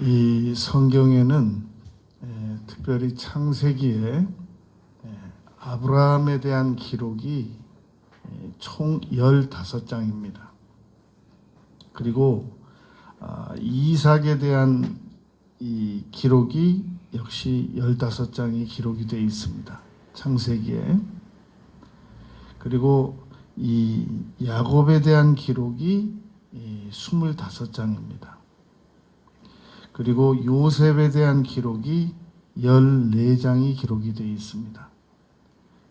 이 성경에는 특별히 창세기에 아브라함에 대한 기록이 총 15장입니다. 그리고 이삭에 대한 이 기록이 역시 15장이 기록이 되어 있습니다. 창세기에. 그리고 이 야곱에 대한 기록이 25장입니다. 그리고 요셉에 대한 기록이 14장이 기록이 되어 있습니다.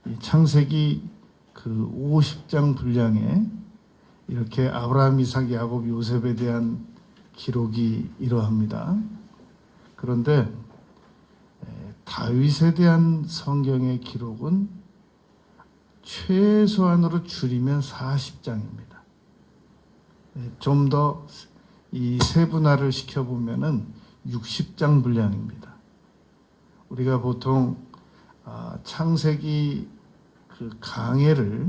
이 창세기 그 50장 분량에 이렇게 아브라함, 이삭, 야곱, 요셉에 대한 기록이 이러합니다. 그런데 다윗에 대한 성경의 기록은 최소한으로 줄이면 40장입니다. 좀 더 이 세분화를 시켜보면은 60장 분량입니다. 우리가 보통 창세기 그 강해를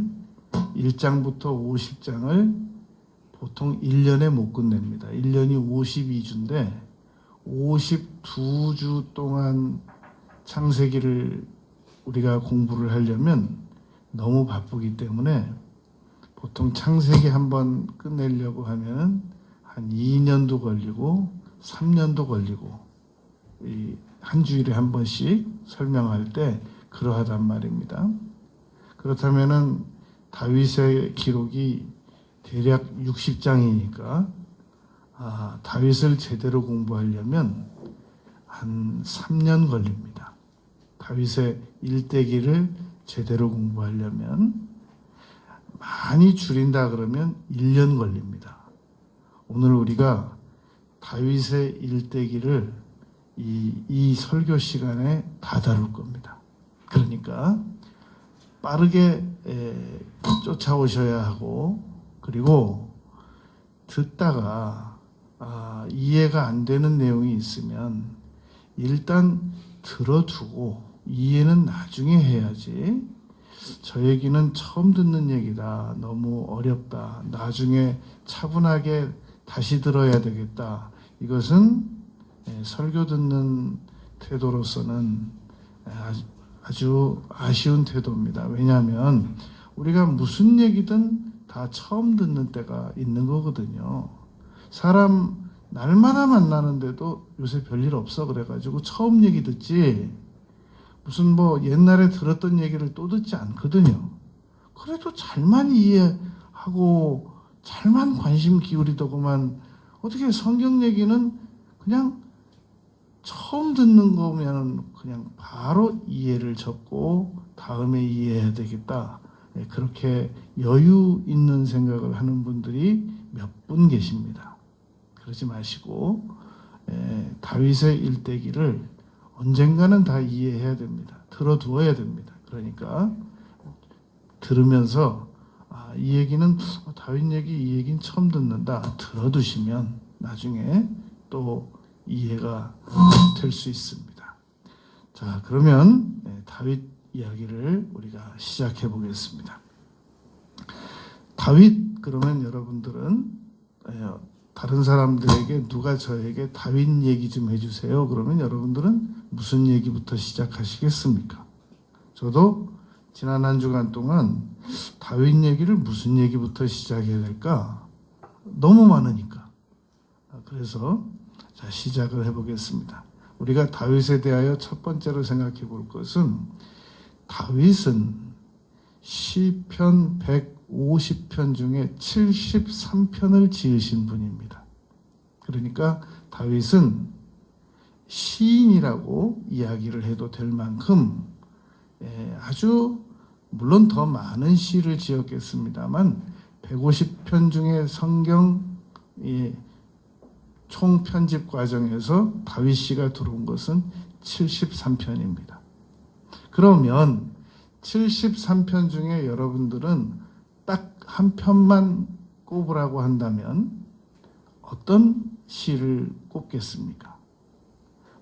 1장부터 50장을 보통 1년에 못 끝냅니다. 1년이 52주인데 52주 동안 창세기를 우리가 공부를 하려면 너무 바쁘기 때문에 보통 창세기 한번 끝내려고 하면은 한 2년도 걸리고 3년도 걸리고 한 주일에 한 번씩 설명할 때 그러하단 말입니다. 그렇다면은 다윗의 기록이 대략 60장이니까 다윗을 제대로 공부하려면 한 3년 걸립니다. 다윗의 일대기를 제대로 공부하려면 많이 줄인다 그러면 1년 걸립니다. 오늘 우리가 다윗의 일대기를 이 설교 시간에 다 다룰 겁니다. 그러니까 빠르게 쫓아오셔야 하고, 그리고 듣다가 이해가 안 되는 내용이 있으면 일단 들어두고 이해는 나중에 해야지, 저 얘기는 처음 듣는 얘기다, 너무 어렵다, 나중에 차분하게 다시 들어야 되겠다, 이것은 설교 듣는 태도로서는 아주 아쉬운 태도입니다. 왜냐하면 우리가 무슨 얘기든 다 처음 듣는 때가 있는 거거든요. 사람 날마다 만나는데도 요새 별일 없어 그래가지고 처음 얘기 듣지, 무슨 뭐 옛날에 들었던 얘기를 또 듣지 않거든요. 그래도 잘만 이해하고 잘만 관심 기울이더구만, 어떻게 성경 얘기는 그냥 처음 듣는 거면 그냥 바로 이해를 접고 다음에 이해해야 되겠다, 그렇게 여유 있는 생각을 하는 분들이 몇 분 계십니다. 그러지 마시고 다윗의 일대기를 언젠가는 다 이해해야 됩니다. 들어두어야 됩니다. 그러니까 들으면서 이 얘기는 다윗 얘기, 이 얘기는 처음 듣는다, 들어두시면 나중에 또 이해가 될 수 있습니다. 자, 그러면 다윗 이야기를 우리가 시작해 보겠습니다. 다윗, 그러면 여러분들은 다른 사람들에게 누가 저에게 다윗 얘기 좀 해주세요 그러면 여러분들은 무슨 얘기부터 시작하시겠습니까? 저도 지난 한 주간 동안 다윗 얘기를 무슨 얘기부터 시작해야 될까? 너무 많으니까. 그래서 자, 시작을 해보겠습니다. 우리가 다윗에 대하여 첫 번째로 생각해 볼 것은, 다윗은 시편 150편 중에 73편을 지으신 분입니다. 그러니까 다윗은 시인이라고 이야기를 해도 될 만큼 아주, 물론 더 많은 시를 지었겠습니다만 150편 중에 성경 총 편집 과정에서 다윗 시가 들어온 것은 73편입니다. 그러면 73편 중에 여러분들은 딱 한 편만 꼽으라고 한다면 어떤 시를 꼽겠습니까?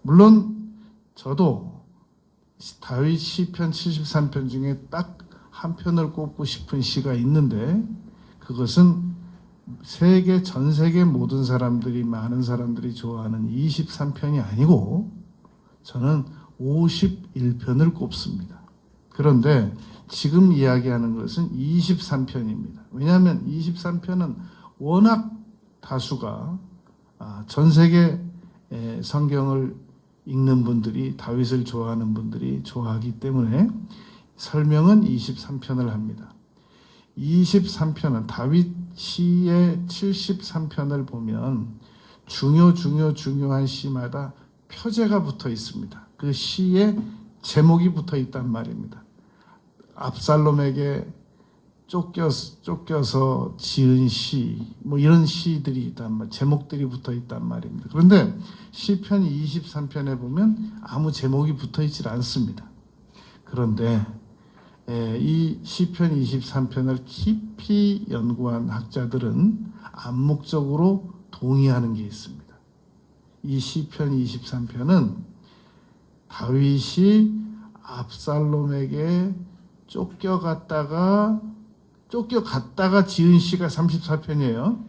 물론 저도 다윗 시편 73편 중에 딱 한 편을 꼽고 싶은 시가 있는데, 그것은 전 세계 모든 사람들이, 많은 사람들이 좋아하는 23편이 아니고 저는 51편을 꼽습니다. 그런데 지금 이야기하는 것은 23편입니다. 왜냐하면 23편은 워낙 다수가 전 세계 성경을 읽는 분들이, 다윗을 좋아하는 분들이 좋아하기 때문에 설명은 23편을 합니다. 23편은 다윗 시의 73편을 보면 중요한 시마다 표제가 붙어 있습니다. 그 시에 제목이 붙어 있단 말입니다. 압살롬에게 쫓겨서 지은 시, 뭐 이런 시들이 있단 말, 제목들이 붙어 있단 말입니다. 그런데 시편 23편에 보면 아무 제목이 붙어 있질 않습니다. 그런데 이 시편 23편을 깊이 연구한 학자들은 암묵적으로 동의하는 게 있습니다. 이 시편 23편은 다윗이 압살롬에게 쫓겨갔다가 지은 시가 34편이에요.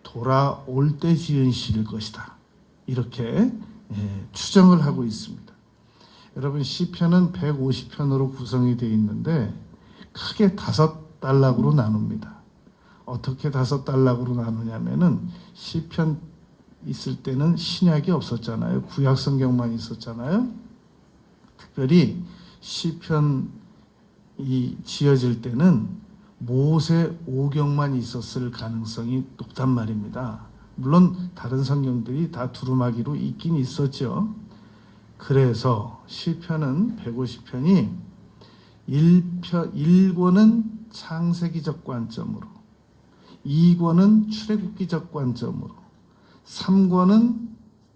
돌아올 때 지은 시일 것이다. 이렇게 추정을 하고 있습니다. 여러분, 시편은 150편으로 구성이 되어 있는데 크게 5단락으로 나눕니다. 어떻게 5단락으로 나누냐면은, 시편 있을 때는 신약이 없었잖아요. 구약 성경만 있었잖아요. 특별히 시편이 지어질 때는 모세 오경만 있었을 가능성이 높단 말입니다. 물론 다른 성경들이 다 두루마기로 있긴 있었죠. 그래서 시편은 150편이 1권은 창세기적 관점으로, 2권은 출애굽기적 관점으로, 3권은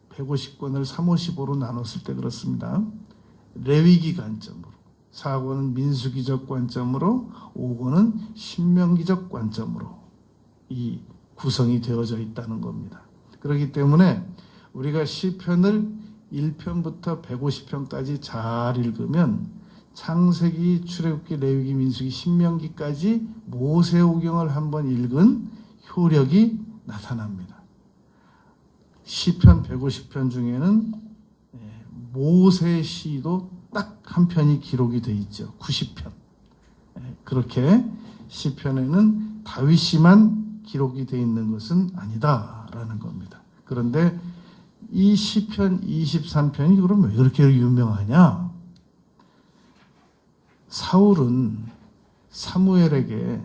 150권을 355로 나눴을 때 그렇습니다. 레위기 관점으로, 4권은 민수기적 관점으로, 5권은 신명기적 관점으로 이 구성이 되어져 있다는 겁니다. 그렇기 때문에 우리가 시편을 1편부터 150편까지 잘 읽으면 창세기, 출애굽기, 레위기, 민수기, 신명기까지 모세오경을 한번 읽은 효력이 나타납니다. 시편 150편 중에는 모세 시도 딱 한 편이 기록이 되어 있죠. 90편. 그렇게 시편에는 다윗이만 기록이 되어 있는 것은 아니다라는 겁니다. 그런데 이 시편 23편이 그럼 왜 그렇게 유명하냐? 사울은 사무엘에게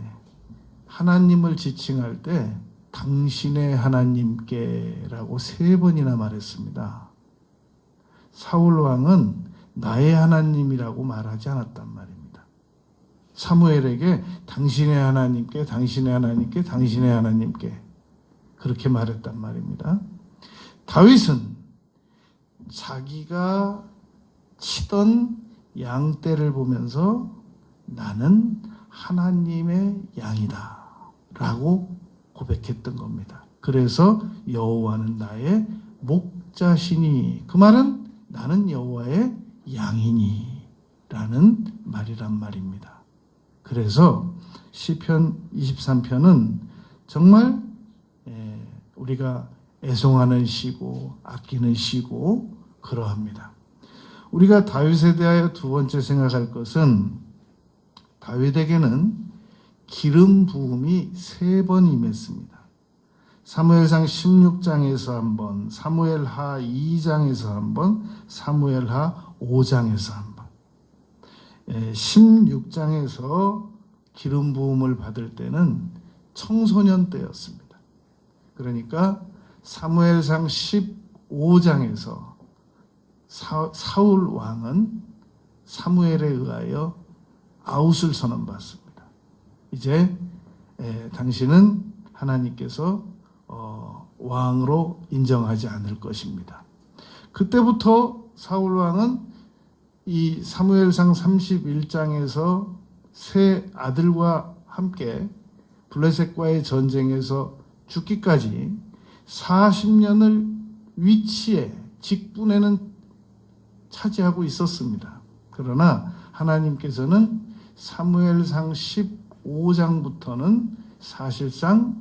하나님을 지칭할 때 당신의 하나님께라고 3번이나 말했습니다. 사울 왕은 나의 하나님이라고 말하지 않았단 말입니다. 사무엘에게 당신의 하나님께, 당신의 하나님께, 당신의 하나님께 그렇게 말했단 말입니다. 다윗은 자기가 치던 양떼를 보면서 나는 하나님의 양이다 라고 고백했던 겁니다. 그래서 여호와는 나의 목자시니, 그 말은 나는 여호와의 양이니 라는 말이란 말입니다. 그래서 시편 23편은 정말 우리가 애송하는 시고 아끼는 시고 그러합니다. 우리가 다윗에 대하여 두 번째 생각할 것은, 다윗에게는 기름 부음이 3번 임했습니다. 사무엘상 16장에서 한 번, 사무엘하 2장에서 한 번, 사무엘하 5장에서 한 번. 16장에서 기름 부음을 받을 때는 청소년 때였습니다. 그러니까 사무엘상 15장에서 사울 왕은 사무엘에 의하여 아웃을 선언받습니다. 이제 당신은 하나님께서 왕으로 인정하지 않을 것입니다. 그때부터 사울 왕은 이 사무엘상 31장에서 세 아들과 함께 블레셋과의 전쟁에서 죽기까지 40년을 위치에, 직분에는 차지하고 있었습니다. 그러나 하나님께서는 사무엘상 15장부터는 사실상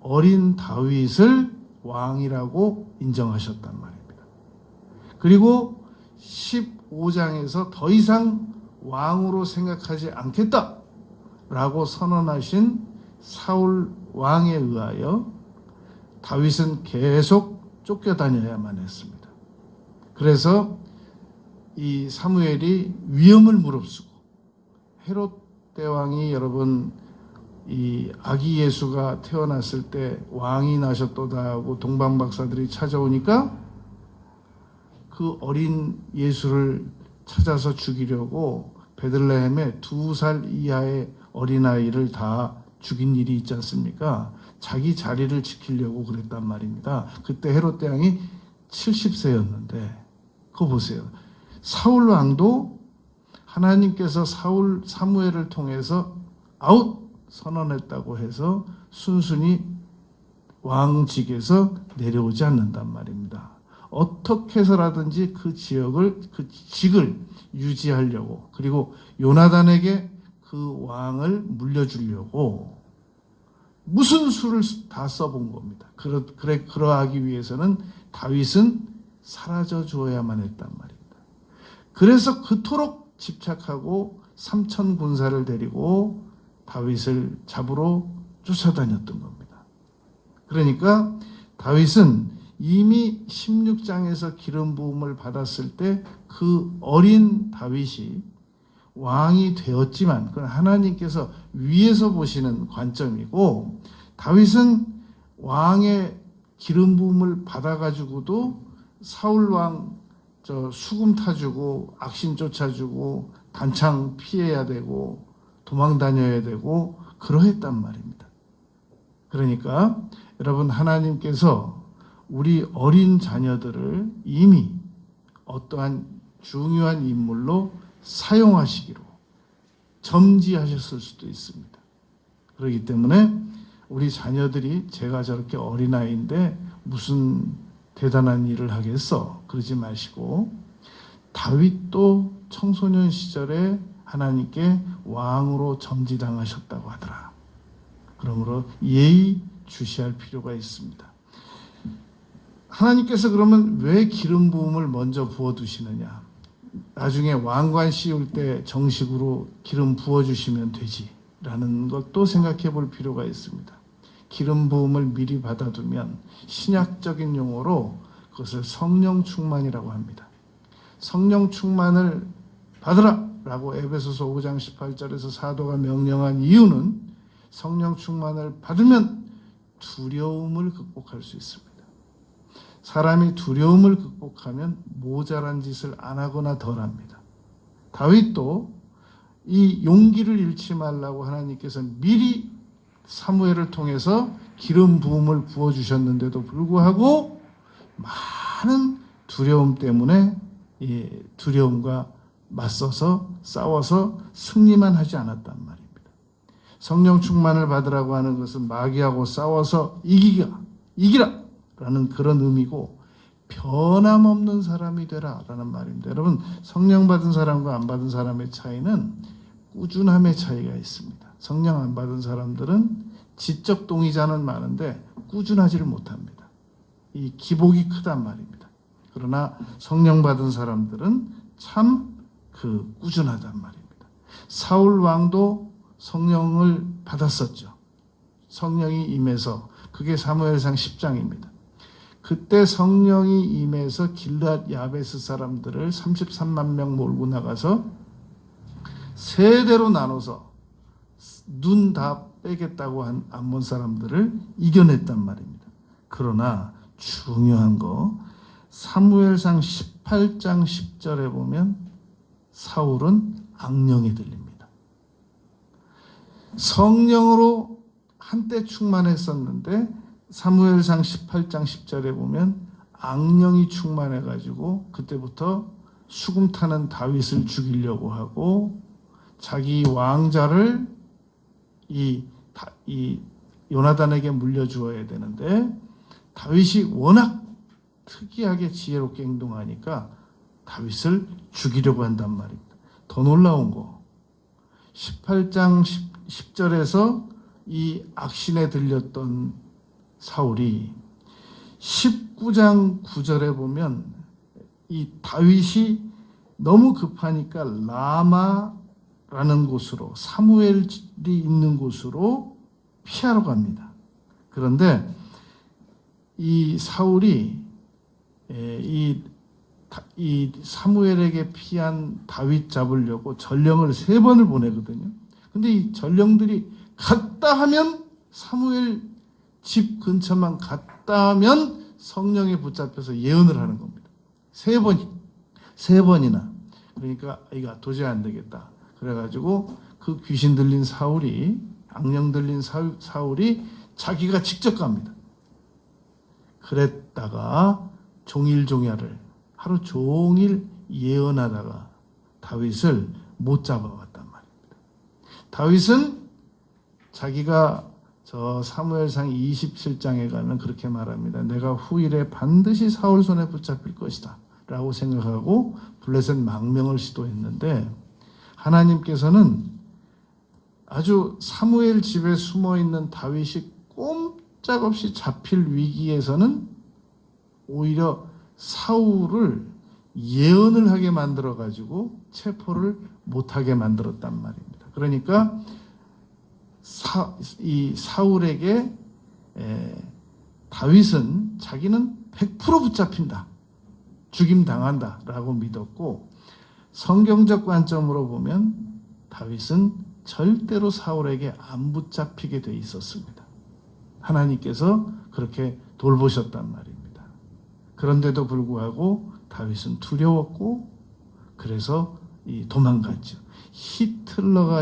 어린 다윗을 왕이라고 인정하셨단 말입니다. 그리고 15장에서 더 이상 왕으로 생각하지 않겠다라고 선언하신 사울 왕에 의하여 다윗은 계속 쫓겨다녀야만 했습니다. 그래서 이 사무엘이 위험을 무릅쓰고 헤롯 대왕이 여러분 이 아기 예수가 태어났을 때 왕이 나셨도다 하고 동방 박사들이 찾아오니까 그 어린 예수를 찾아서 죽이려고 베들레헴에 2살 이하의 어린아이를 다 죽인 일이 있지 않습니까? 자기 자리를 지키려고 그랬단 말입니다. 그때 헤롯 대왕이 70세였는데 그거 보세요. 사울 왕도 하나님께서 사무엘을 통해서 아웃 선언했다고 해서 순순히 왕직에서 내려오지 않는단 말입니다. 어떻게 해서라든지 그 직을 유지하려고, 그리고 요나단에게 그 왕을 물려주려고 무슨 수를 다 써본 겁니다. 그러하기 위해서는 다윗은 사라져 주어야만 했단 말입니다. 그래서 그토록 집착하고 3천 군사를 데리고 다윗을 잡으러 쫓아다녔던 겁니다. 그러니까 다윗은 이미 16장에서 기름 부음을 받았을 때 그 어린 다윗이 왕이 되었지만 그건 하나님께서 위에서 보시는 관점이고, 다윗은 왕의 기름 부음을 받아가지고도 사울 왕 수금 타주고 악신 쫓아주고 단창 피해야 되고 도망 다녀야 되고 그러했단 말입니다. 그러니까 여러분, 하나님께서 우리 어린 자녀들을 이미 어떠한 중요한 인물로 사용하시기로 점지하셨을 수도 있습니다. 그렇기 때문에 우리 자녀들이 제가 저렇게 어린아이인데 무슨 대단한 일을 하겠어, 그러지 마시고, 다윗도 청소년 시절에 하나님께 왕으로 점지당하셨다고 하더라. 그러므로 예의 주시할 필요가 있습니다. 하나님께서 그러면 왜 기름 부음을 먼저 부어두시느냐? 나중에 왕관 씌울 때 정식으로 기름 부어주시면 되지라는 것도 생각해 볼 필요가 있습니다. 기름 부음을 미리 받아두면 신약적인 용어로 그것을 성령 충만이라고 합니다. 성령 충만을 받으라 라고 에베소서 5장 18절에서 사도가 명령한 이유는 성령 충만을 받으면 두려움을 극복할 수 있습니다. 사람이 두려움을 극복하면 모자란 짓을 안 하거나 덜 합니다. 다윗도 이 용기를 잃지 말라고 하나님께서 미리 사무엘을 통해서 기름 부음을 부어주셨는데도 불구하고 많은 두려움 때문에 두려움과 맞서서 싸워서 승리만 하지 않았단 말입니다. 성령 충만을 받으라고 하는 것은 마귀하고 싸워서 이기라 라는 그런 의미고, 변함없는 사람이 되라 라는 말입니다. 여러분, 성령 받은 사람과 안 받은 사람의 차이는 꾸준함의 차이가 있습니다. 성령 안 받은 사람들은 지적 동의자는 많은데 꾸준하지를 못합니다. 이 기복이 크단 말입니다. 그러나 성령 받은 사람들은 참 꾸준하단 말입니다. 사울 왕도 성령을 받았었죠. 성령이 임해서, 그게 사무엘상 10장입니다. 그때 성령이 임해서 길르앗 야베스 사람들을 33만 명 몰고 나가서 세대로 나눠서 눈 다 빼겠다고 한 암몬 사람들을 이겨냈단 말입니다. 그러나 중요한 거, 사무엘상 18장 10절에 보면 사울은 악령이 들립니다. 성령으로 한때 충만했었는데 사무엘상 18장 10절에 보면 악령이 충만해가지고 그때부터 수금 타는 다윗을 죽이려고 하고 자기 왕자를 이 요나단에게 물려주어야 되는데, 다윗이 워낙 특이하게 지혜롭게 행동하니까 다윗을 죽이려고 한단 말입니다. 더 놀라운 거, 18장 10절에서 이 악신에 들렸던 사울이 19장 9절에 보면 이 다윗이 너무 급하니까 라마라는 곳으로, 사무엘이 있는 곳으로 피하러 갑니다. 그런데 이 사울이 이 사무엘에게 피한 다윗 잡으려고 전령을 3번을 보내거든요. 근데 이 전령들이 갔다 하면, 사무엘 집 근처만 갔다 하면 성령에 붙잡혀서 예언을 하는 겁니다. 3번이나. 그러니까 이거 도저히 안 되겠다. 그래가지고 그 귀신 들린 사울이, 악령 들린 사울이 자기가 직접 갑니다. 그랬다가 종일종야를 하루 종일 예언하다가 다윗을 못 잡아왔단 말입니다. 다윗은 자기가 저 사무엘상 27장에 가면 그렇게 말합니다. 내가 후일에 반드시 사울 손에 붙잡힐 것이다 라고 생각하고 블레셋 망명을 시도했는데, 하나님께서는 아주 사무엘 집에 숨어있는 다윗이 꼼짝없이 잡힐 위기에서는 오히려 사울을 예언을 하게 만들어가지고 체포를 못하게 만들었단 말입니다. 그러니까 이 사울에게 다윗은 자기는 100% 붙잡힌다, 죽임당한다 라고 믿었고, 성경적 관점으로 보면 다윗은 절대로 사울에게 안 붙잡히게 돼 있었습니다. 하나님께서 그렇게 돌보셨단 말입니다. 그런데도 불구하고 다윗은 두려웠고, 그래서 도망갔죠. 히틀러가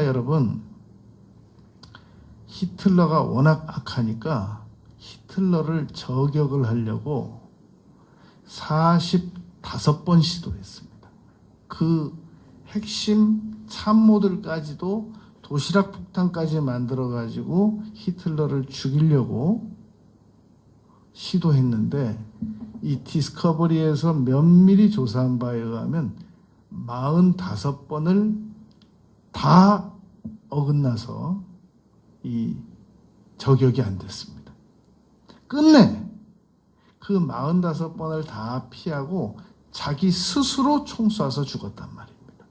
워낙 악하니까 히틀러를 저격을 하려고 45번 시도했습니다. 그 핵심 참모들까지도 도시락 폭탄까지 만들어가지고 히틀러를 죽이려고 시도했는데, 이 디스커버리에서 면밀히 조사한 바에 의하면 45번을 다 어긋나서 이 저격이 안 됐습니다. 끝내 그 45번을 다 피하고 자기 스스로 총 쏴서 죽었단 말입니다.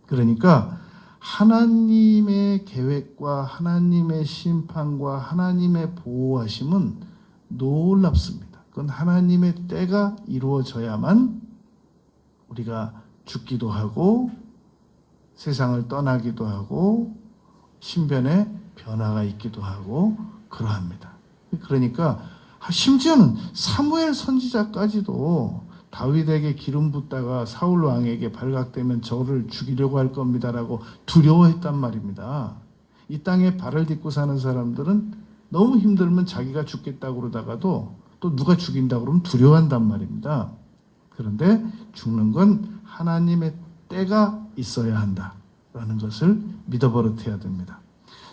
그러니까 하나님의 계획과 하나님의 심판과 하나님의 보호하심은 놀랍습니다. 그건 하나님의 때가 이루어져야만 우리가 죽기도 하고 세상을 떠나기도 하고 신변에 변화가 있기도 하고 그러합니다. 그러니까 심지어는 사무엘 선지자까지도 다윗에게 기름 붓다가 사울 왕에게 발각되면 저를 죽이려고 할 겁니다라고 두려워했단 말입니다. 이 땅에 발을 딛고 사는 사람들은 너무 힘들면 자기가 죽겠다고 그러다가도 또 누가 죽인다고 그러면 두려워한단 말입니다. 그런데 죽는 건 하나님의 때가 있어야 한다라는 것을 믿어버릇해야 됩니다.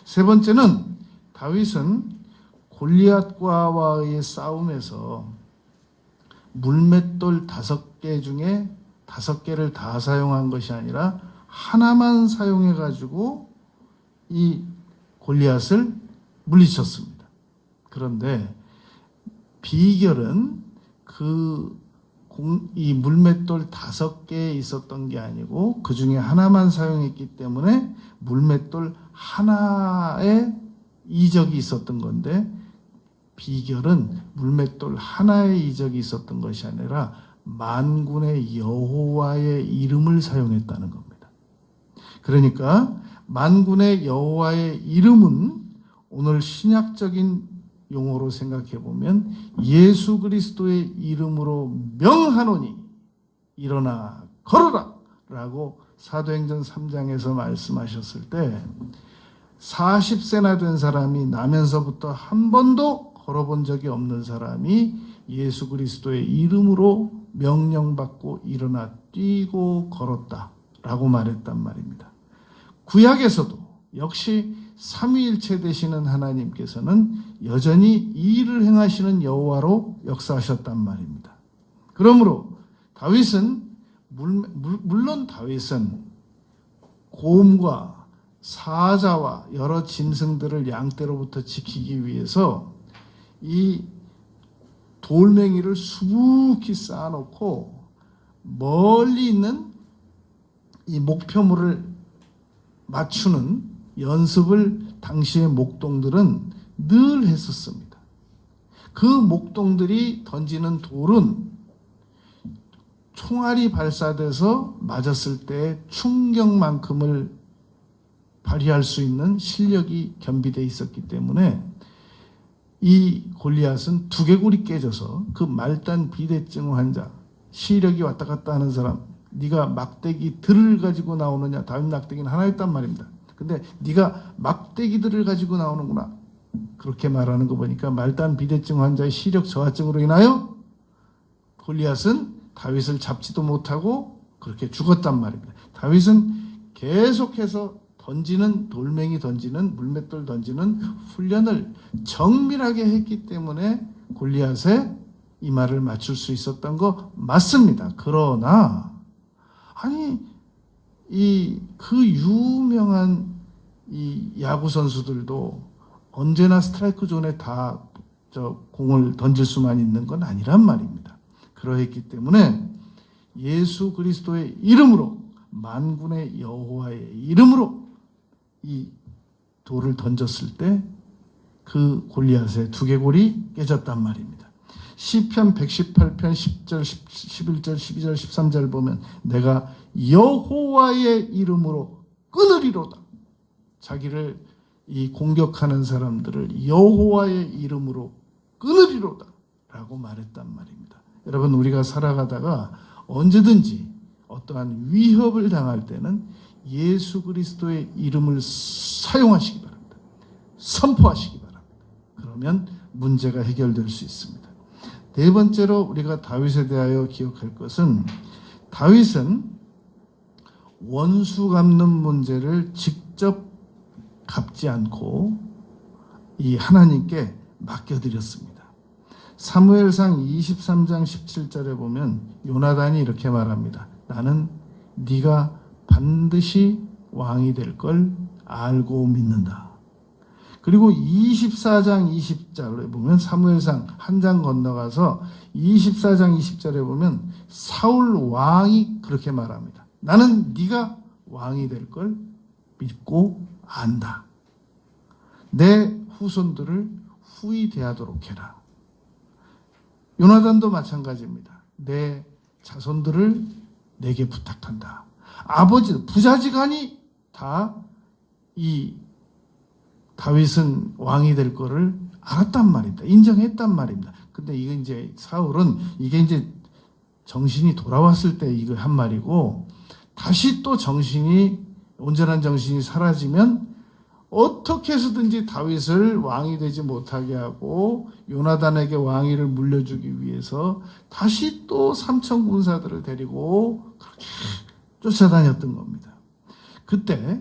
세 번째는, 다윗은 골리앗과의 싸움에서 물맷돌 5개 중에 5개를 다 사용한 것이 아니라 하나만 사용해가지고 이 골리앗을 물리쳤습니다. 그런데 비결은 이 물맷돌 5개에 있었던 게 아니고 그 중에 하나만 사용했기 때문에 물맷돌 하나에 이적이 있었던 건데, 비결은 물맷돌 하나의 이적이 있었던 것이 아니라 만군의 여호와의 이름을 사용했다는 겁니다. 그러니까 만군의 여호와의 이름은 오늘 신약적인 용어로 생각해 보면 예수 그리스도의 이름으로 명하노니 일어나 걸어라 라고 사도행전 3장에서 말씀하셨을 때, 40세나 된 사람이 나면서부터 한 번도 걸어본 적이 없는 사람이 예수 그리스도의 이름으로 명령받고 일어나 뛰고 걸었다라고 말했단 말입니다. 구약에서도 역시 삼위일체 되시는 하나님께서는 여전히 이 일을 행하시는 여호와로 역사하셨단 말입니다. 그러므로 다윗은 물론 다윗은 곰과 사자와 여러 짐승들을 양떼로부터 지키기 위해서 이 돌멩이를 수북히 쌓아놓고 멀리 있는 이 목표물을 맞추는 연습을 당시의 목동들은 늘 했었습니다. 그 목동들이 던지는 돌은 총알이 발사돼서 맞았을 때 충격만큼을 발휘할 수 있는 실력이 겸비되어 있었기 때문에 이 골리앗은 두개골이 깨져서 그 말단 비대증 환자, 시력이 왔다 갔다 하는 사람, 네가 막대기들을 가지고 나오느냐, 다윗 막대기는 하나였단 말입니다. 근데 네가 막대기들을 가지고 나오는구나, 그렇게 말하는 거 보니까 말단 비대증 환자의 시력 저하증으로 인하여 골리앗은 다윗을 잡지도 못하고 그렇게 죽었단 말입니다. 다윗은 계속해서 돌멩이 던지는, 물맷돌 던지는 훈련을 정밀하게 했기 때문에 골리앗의 이마를 맞출 수 있었던 거 맞습니다. 그러나 그 유명한 이 야구 선수들도 언제나 스트라이크 존에 다 공을 던질 수만 있는 건 아니란 말입니다. 그러했기 때문에 예수 그리스도의 이름으로, 만군의 여호와의 이름으로 이 돌을 던졌을 때 그 골리앗의 두개골이 깨졌단 말입니다. 시편 118편 10절, 11절, 12절, 13절 보면 내가 여호와의 이름으로 끊으리로다. 자기를 이 공격하는 사람들을 여호와의 이름으로 끊으리로다 라고 말했단 말입니다. 여러분, 우리가 살아가다가 언제든지 어떠한 위협을 당할 때는 예수 그리스도의 이름을 사용하시기 바랍니다. 선포하시기 바랍니다. 그러면 문제가 해결될 수 있습니다. 네 번째로 우리가 다윗에 대하여 기억할 것은, 다윗은 원수 갚는 문제를 직접 갚지 않고 이 하나님께 맡겨드렸습니다. 사무엘상 23장 17절에 보면 요나단이 이렇게 말합니다. 나는 네가 반드시 왕이 될 걸 알고 믿는다. 그리고 24장 20절에 보면, 사무엘상 한 장 건너가서 24장 20절에 보면 사울 왕이 그렇게 말합니다. 나는 네가 왕이 될 걸 믿고 안다. 내 후손들을 후히 대하도록 해라. 요나단도 마찬가지입니다. 내 자손들을 내게 부탁한다. 아버지, 부자지간이 다 이 다윗은 왕이 될 거를 알았단 말입니다. 인정했단 말입니다. 근데 이거 이제 사울은 이게 이제 정신이 돌아왔을 때 이거 한 말이고, 다시 또 온전한 정신이 사라지면 어떻게 해서든지 다윗을 왕이 되지 못하게 하고 요나단에게 왕위를 물려주기 위해서 다시 또 3천 군사들을 데리고 그렇게 쫓아다녔던 겁니다. 그때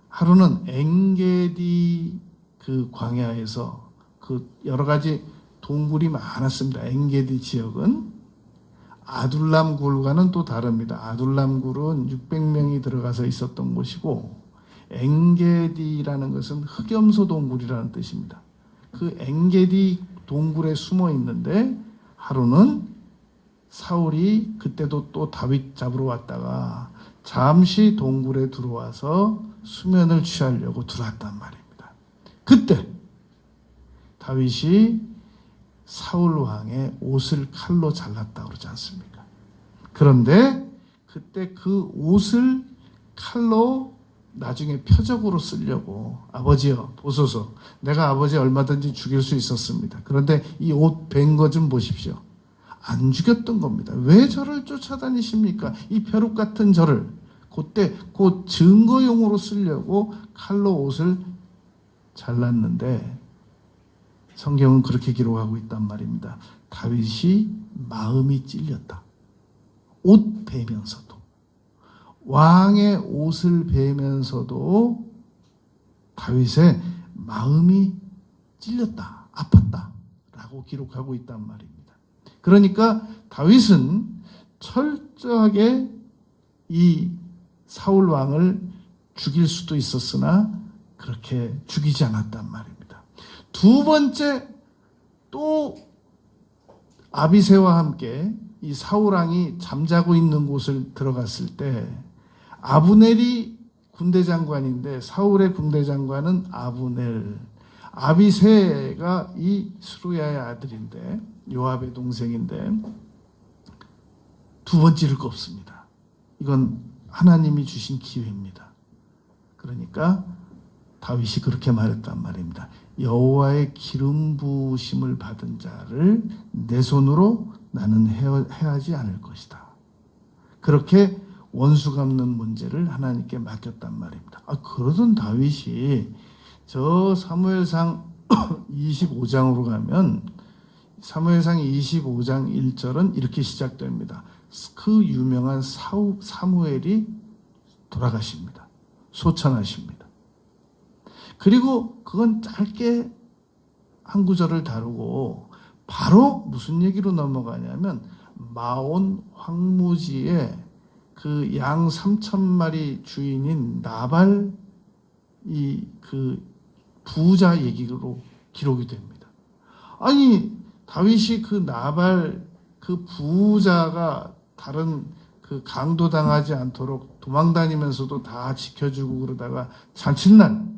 하루는 엥게디 그 광야에서 그 여러 가지 동굴이 많았습니다. 엥게디 지역은 아둘람 굴과는 또 다릅니다. 아둘람 굴은 600명이 들어가서 있었던 곳이고, 엥게디라는 것은 흑염소 동굴이라는 뜻입니다. 그 엥게디 동굴에 숨어 있는데, 하루는 사울이 그때도 또 다윗 잡으러 왔다가 잠시 동굴에 들어와서 수면을 취하려고 들어왔단 말입니다. 그때 다윗이 사울 왕의 옷을 칼로 잘랐다고 그러지 않습니까? 그런데 그때 그 옷을 칼로 나중에 표적으로 쓰려고, 아버지여 보소서, 내가 아버지 얼마든지 죽일 수 있었습니다. 그런데 이 옷 벤 거 좀 보십시오. 안 죽였던 겁니다. 왜 저를 쫓아다니십니까? 이 벼룩 같은 저를. 그때 그 증거용으로 쓰려고 칼로 옷을 잘랐는데, 성경은 그렇게 기록하고 있단 말입니다. 다윗이 마음이 찔렸다. 옷 베면서도, 왕의 옷을 베면서도 다윗의 마음이 찔렸다, 아팠다 라고 기록하고 있단 말입니다. 그러니까 다윗은 철저하게 이 사울 왕을 죽일 수도 있었으나 그렇게 죽이지 않았단 말입니다. 두 번째 또 아비새와 함께 이 사울 왕이 잠자고 있는 곳을 들어갔을 때 아브넬이 군대 장관인데 사울의 군대 장관은 아브넬, 아비새가 이 스루야의 아들인데 요압의 동생인데 두 번 찌를 거 없습니다. 이건 하나님이 주신 기회입니다. 그러니까 다윗이 그렇게 말했단 말입니다. 여호와의 기름 부으심을 받은 자를 내 손으로 나는 해하지 않을 것이다. 그렇게 원수 갚는 문제를 하나님께 맡겼단 말입니다. 그러던 다윗이 저 사무엘상 25장으로 가면 사무엘상 25장 1절은 이렇게 시작됩니다. 그 유명한 사무엘이 돌아가십니다. 소천하십니다. 그리고 그건 짧게 한 구절을 다루고 바로 무슨 얘기로 넘어가냐면 마온 황무지에 그 양 3,000마리 주인인 나발 그 부자 얘기로 기록이 됩니다. 아니 다윗이 그 나발 그 부자가 다른 그 강도당하지 않도록 도망다니면서도 다 지켜주고 그러다가 잔칫날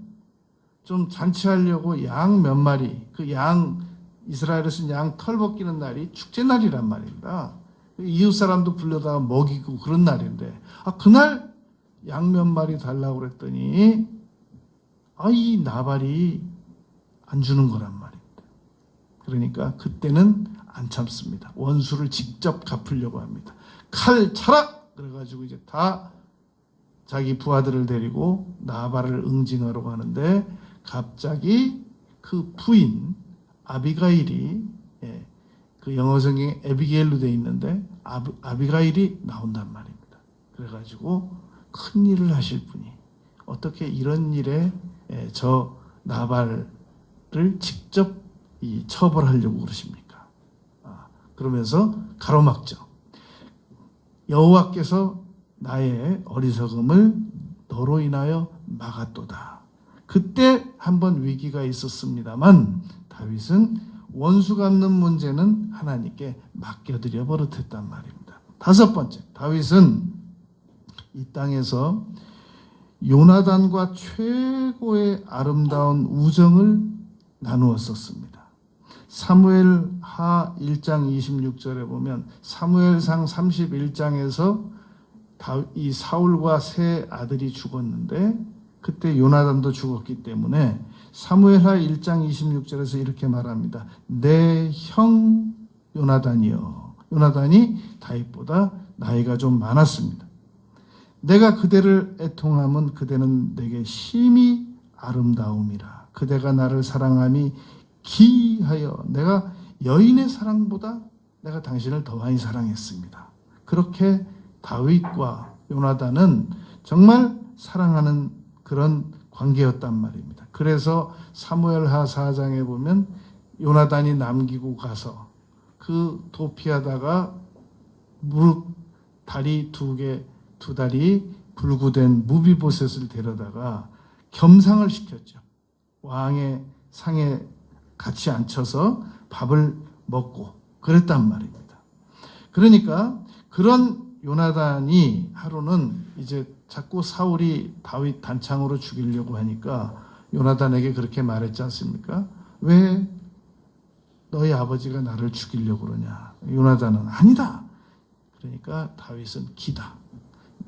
좀 잔치하려고 양 몇 마리 그 양 이스라엘에서는 양 털 벗기는 날이 축제날이란 말입니다. 이웃 사람도 불러다가 먹이고 그런 날인데 그날 양 몇 마리 달라고 그랬더니 이 나발이 안 주는 거란 말입니다. 그러니까 그때는 안 참습니다. 원수를 직접 갚으려고 합니다. 칼 차라! 그래가지고 이제 다 자기 부하들을 데리고 나발을 응징하러 가는데 갑자기 그 부인 아비가일이 그 영어 성경에 에비게일로 되어 있는데 아비가일이 나온단 말입니다. 그래가지고 큰 일을 하실 분이 어떻게 이런 일에 저 나발을 직접 처벌하려고 그러십니까? 그러면서 가로막죠. 여호와께서 나의 어리석음을 너로 인하여 막았도다. 그때 한번 위기가 있었습니다만 다윗은 원수 갚는 문제는 하나님께 맡겨드려 버릇했단 말입니다. 다섯 번째, 다윗은 이 땅에서 요나단과 최고의 아름다운 우정을 나누었었습니다. 사무엘하 1장 26절에 보면 사무엘상 31장에서 이 사울과 세 아들이 죽었는데 그때 요나단도 죽었기 때문에 사무엘하 1장 26절에서 이렇게 말합니다. 내 형 요나단이여. 요나단이 다윗보다 나이가 좀 많았습니다. 내가 그대를 애통함은 그대는 내게 심히 아름다움이라. 그대가 나를 사랑함이 기하여 내가 여인의 사랑보다 내가 당신을 더 많이 사랑했습니다. 그렇게 다윗과 요나단은 정말 사랑하는 그런 관계였단 말입니다. 그래서 사무엘하 4장에 보면 요나단이 남기고 가서 그 도피하다가 무릎 다리 두 다리 불구된 무비보셋을 데려다가 겸상을 시켰죠. 왕의 상에 같이 앉혀서 밥을 먹고 그랬단 말입니다. 그러니까 그런 요나단이 하루는 이제 자꾸 사울이 다윗 단창으로 죽이려고 하니까 요나단에게 그렇게 말했지 않습니까? 왜 너희 아버지가 나를 죽이려고 그러냐? 요나단은 아니다. 그러니까 다윗은 기다.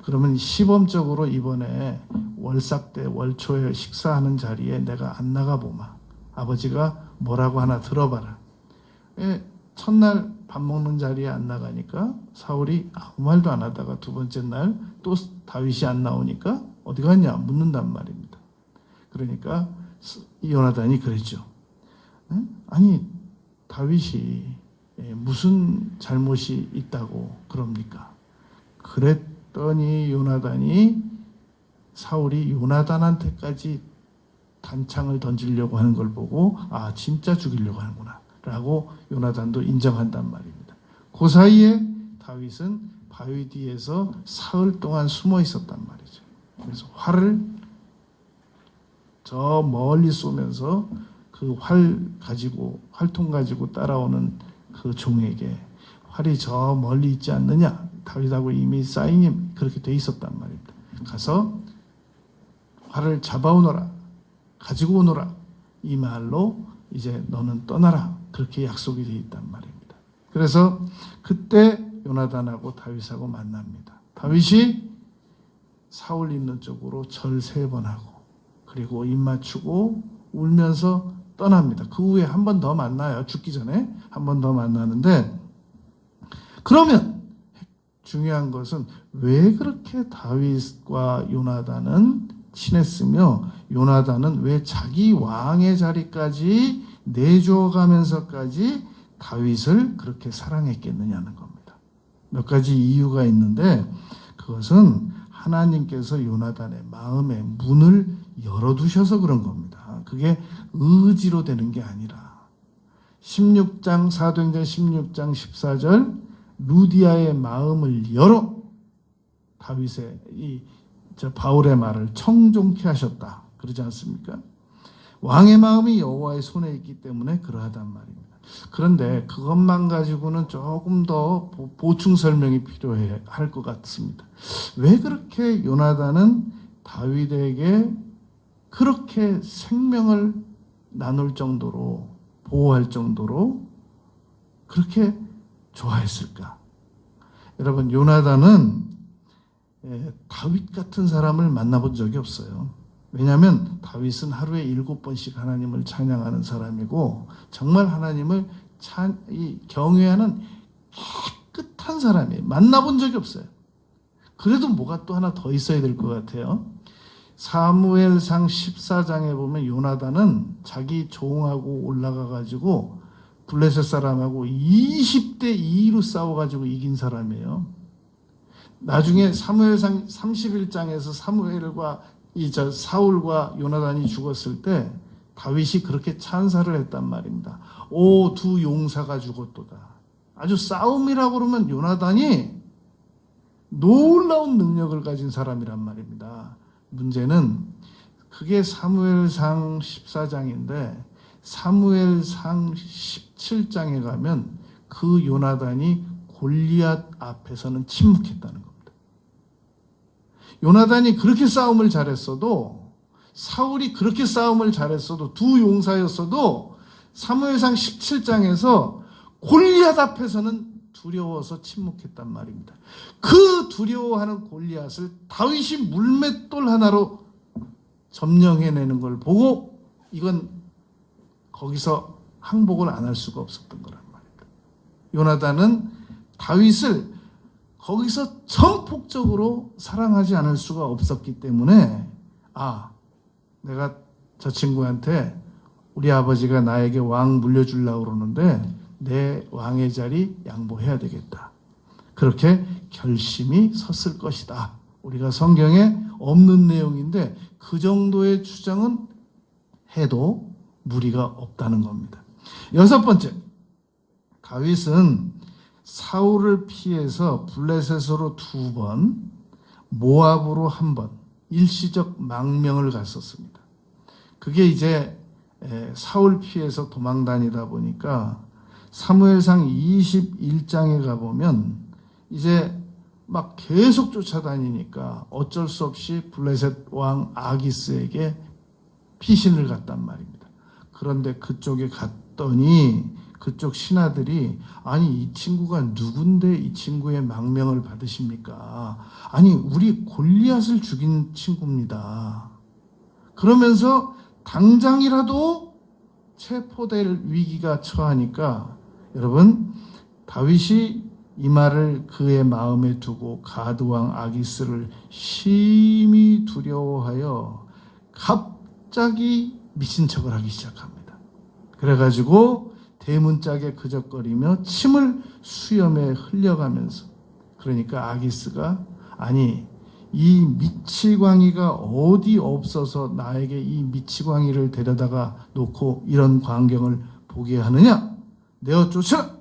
그러면 시범적으로 이번에 월삭 때 월초에 식사하는 자리에 내가 안 나가보마. 아버지가 뭐라고 하나 들어봐라. 첫날 밥 먹는 자리에 안 나가니까 사울이 아무 말도 안 하다가 두 번째 날 또 다윗이 안 나오니까 어디 갔냐 묻는단 말입니다. 그러니까 요나단이 그랬죠. 아니 다윗이 무슨 잘못이 있다고 그럽니까? 그랬더니 요나단이 사울이 요나단한테까지 단창을 던지려고 하는 걸 보고 진짜 죽이려고 하는구나 라고 요나단도 인정한단 말입니다. 그 사이에 다윗은 바위 뒤에서 사흘 동안 숨어 있었단 말이죠. 그래서 활을 저 멀리 쏘면서 그 활통 가지고 따라오는 그 종에게 활이 저 멀리 있지 않느냐, 다윗하고 이미 사인이 그렇게 돼 있었단 말입니다. 가서 활을 잡아오너라, 가지고 오너라, 이 말로 이제 너는 떠나라, 그렇게 약속이 돼 있단 말입니다. 그래서 그때 요나단하고 다윗하고 만납니다. 다윗이 사울 있는 쪽으로 절 3번 하고, 그리고 입 맞추고 울면서 떠납니다. 그 후에 한 번 더 만나요. 죽기 전에 한 번 더 만나는데, 그러면 중요한 것은 왜 그렇게 다윗과 요나단은 친했으며, 요나단은 왜 자기 왕의 자리까지 내줘가면서까지 다윗을 그렇게 사랑했겠느냐는 겁니다. 몇 가지 이유가 있는데, 그것은 하나님께서 요나단의 마음의 문을 열어두셔서 그런 겁니다. 그게 의지로 되는 게 아니라, 16장, 사도행전 16장 14절, 루디아의 마음을 열어 다윗의 바울의 말을 청종케 하셨다, 그러지 않습니까? 왕의 마음이 여호와의 손에 있기 때문에 그러하단 말입니다. 그런데 그것만 가지고는 조금 더 보충 설명이 필요할 것 같습니다. 왜 그렇게 요나단은 다윗에게 그렇게 생명을 나눌 정도로, 보호할 정도로 그렇게 좋아했을까? 여러분, 요나단은 다윗 같은 사람을 만나본 적이 없어요. 왜냐하면 다윗은 하루에 7번씩 하나님을 찬양하는 사람이고, 정말 하나님을 경외하는 깨끗한 사람이에요. 만나본 적이 없어요. 그래도 뭐가 또 하나 더 있어야 될 것 같아요. 사무엘상 14장에 보면 요나단은 자기 종하고 올라가가지고 블레셋 사람하고 20대 2로 싸워가지고 이긴 사람이에요. 나중에 사무엘상 31장에서 사울과 요나단이 죽었을 때 다윗이 그렇게 찬사를 했단 말입니다. 오, 두 용사가 죽었도다. 아주 싸움이라고 그러면 요나단이 놀라운 능력을 가진 사람이란 말입니다. 문제는 그게 사무엘상 14장인데 사무엘상 17장에 가면 그 요나단이 골리앗 앞에서는 침묵했다는 겁니다. 요나단이 그렇게 싸움을 잘했어도, 사울이 그렇게 싸움을 잘했어도, 두 용사였어도 사무엘상 17장에서 골리앗 앞에서는 두려워서 침묵했단 말입니다. 그 두려워하는 골리앗을 다윗이 물맷돌 하나로 점령해내는 걸 보고 이건 거기서 항복을 안 할 수가 없었던 거란 말입니다. 요나단은 다윗을 거기서 전폭적으로 사랑하지 않을 수가 없었기 때문에, 내가 저 친구한테 우리 아버지가 나에게 왕 물려주려고 그러는데 내 왕의 자리 양보해야 되겠다, 그렇게 결심이 섰을 것이다. 우리가 성경에 없는 내용인데 그 정도의 추정은 해도 무리가 없다는 겁니다. 6번째, 다윗은 사울을 피해서 블레셋으로 2번, 모압으로 1번 일시적 망명을 갔었습니다. 그게 이제 사울 피해서 도망 다니다 보니까 사무엘상 21장에 가보면 이제 막 계속 쫓아다니니까 어쩔 수 없이 블레셋 왕 아기스에게 피신을 갔단 말입니다. 그런데 그쪽에 갔더니 그쪽 신하들이, 아니 이 친구가 누군데 이 친구의 망명을 받으십니까? 아니 우리 골리앗을 죽인 친구입니다. 그러면서 당장이라도 체포될 위기가 처하니까, 여러분, 다윗이 이 말을 그의 마음에 두고 가드왕 아기스를 심히 두려워하여 갑자기 미친 척을 하기 시작합니다. 그래가지고 대문짝에 그적거리며 침을 수염에 흘려가면서, 그러니까 아기스가, 아니 이 미치광이가 어디 없어서 나에게 이 미치광이를 데려다가 놓고 이런 광경을 보게 하느냐, 내어 쫓아라.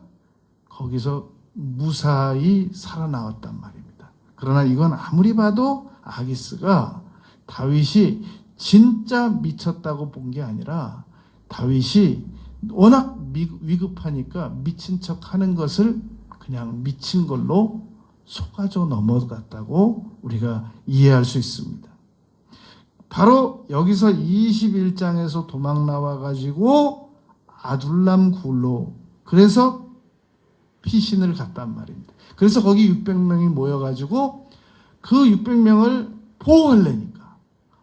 거기서 무사히 살아나왔단 말입니다. 그러나 이건 아무리 봐도 아기스가 다윗이 진짜 미쳤다고 본 게 아니라 다윗이 워낙 위급하니까 미친 척 하는 것을 그냥 미친 걸로 속아져 넘어갔다고 우리가 이해할 수 있습니다. 바로 여기서 21장에서 도망 나와가지고 아둘람 굴로, 그래서 피신을 갔단 말입니다. 그래서 거기 600명이 모여가지고 그 600명을 보호하려니까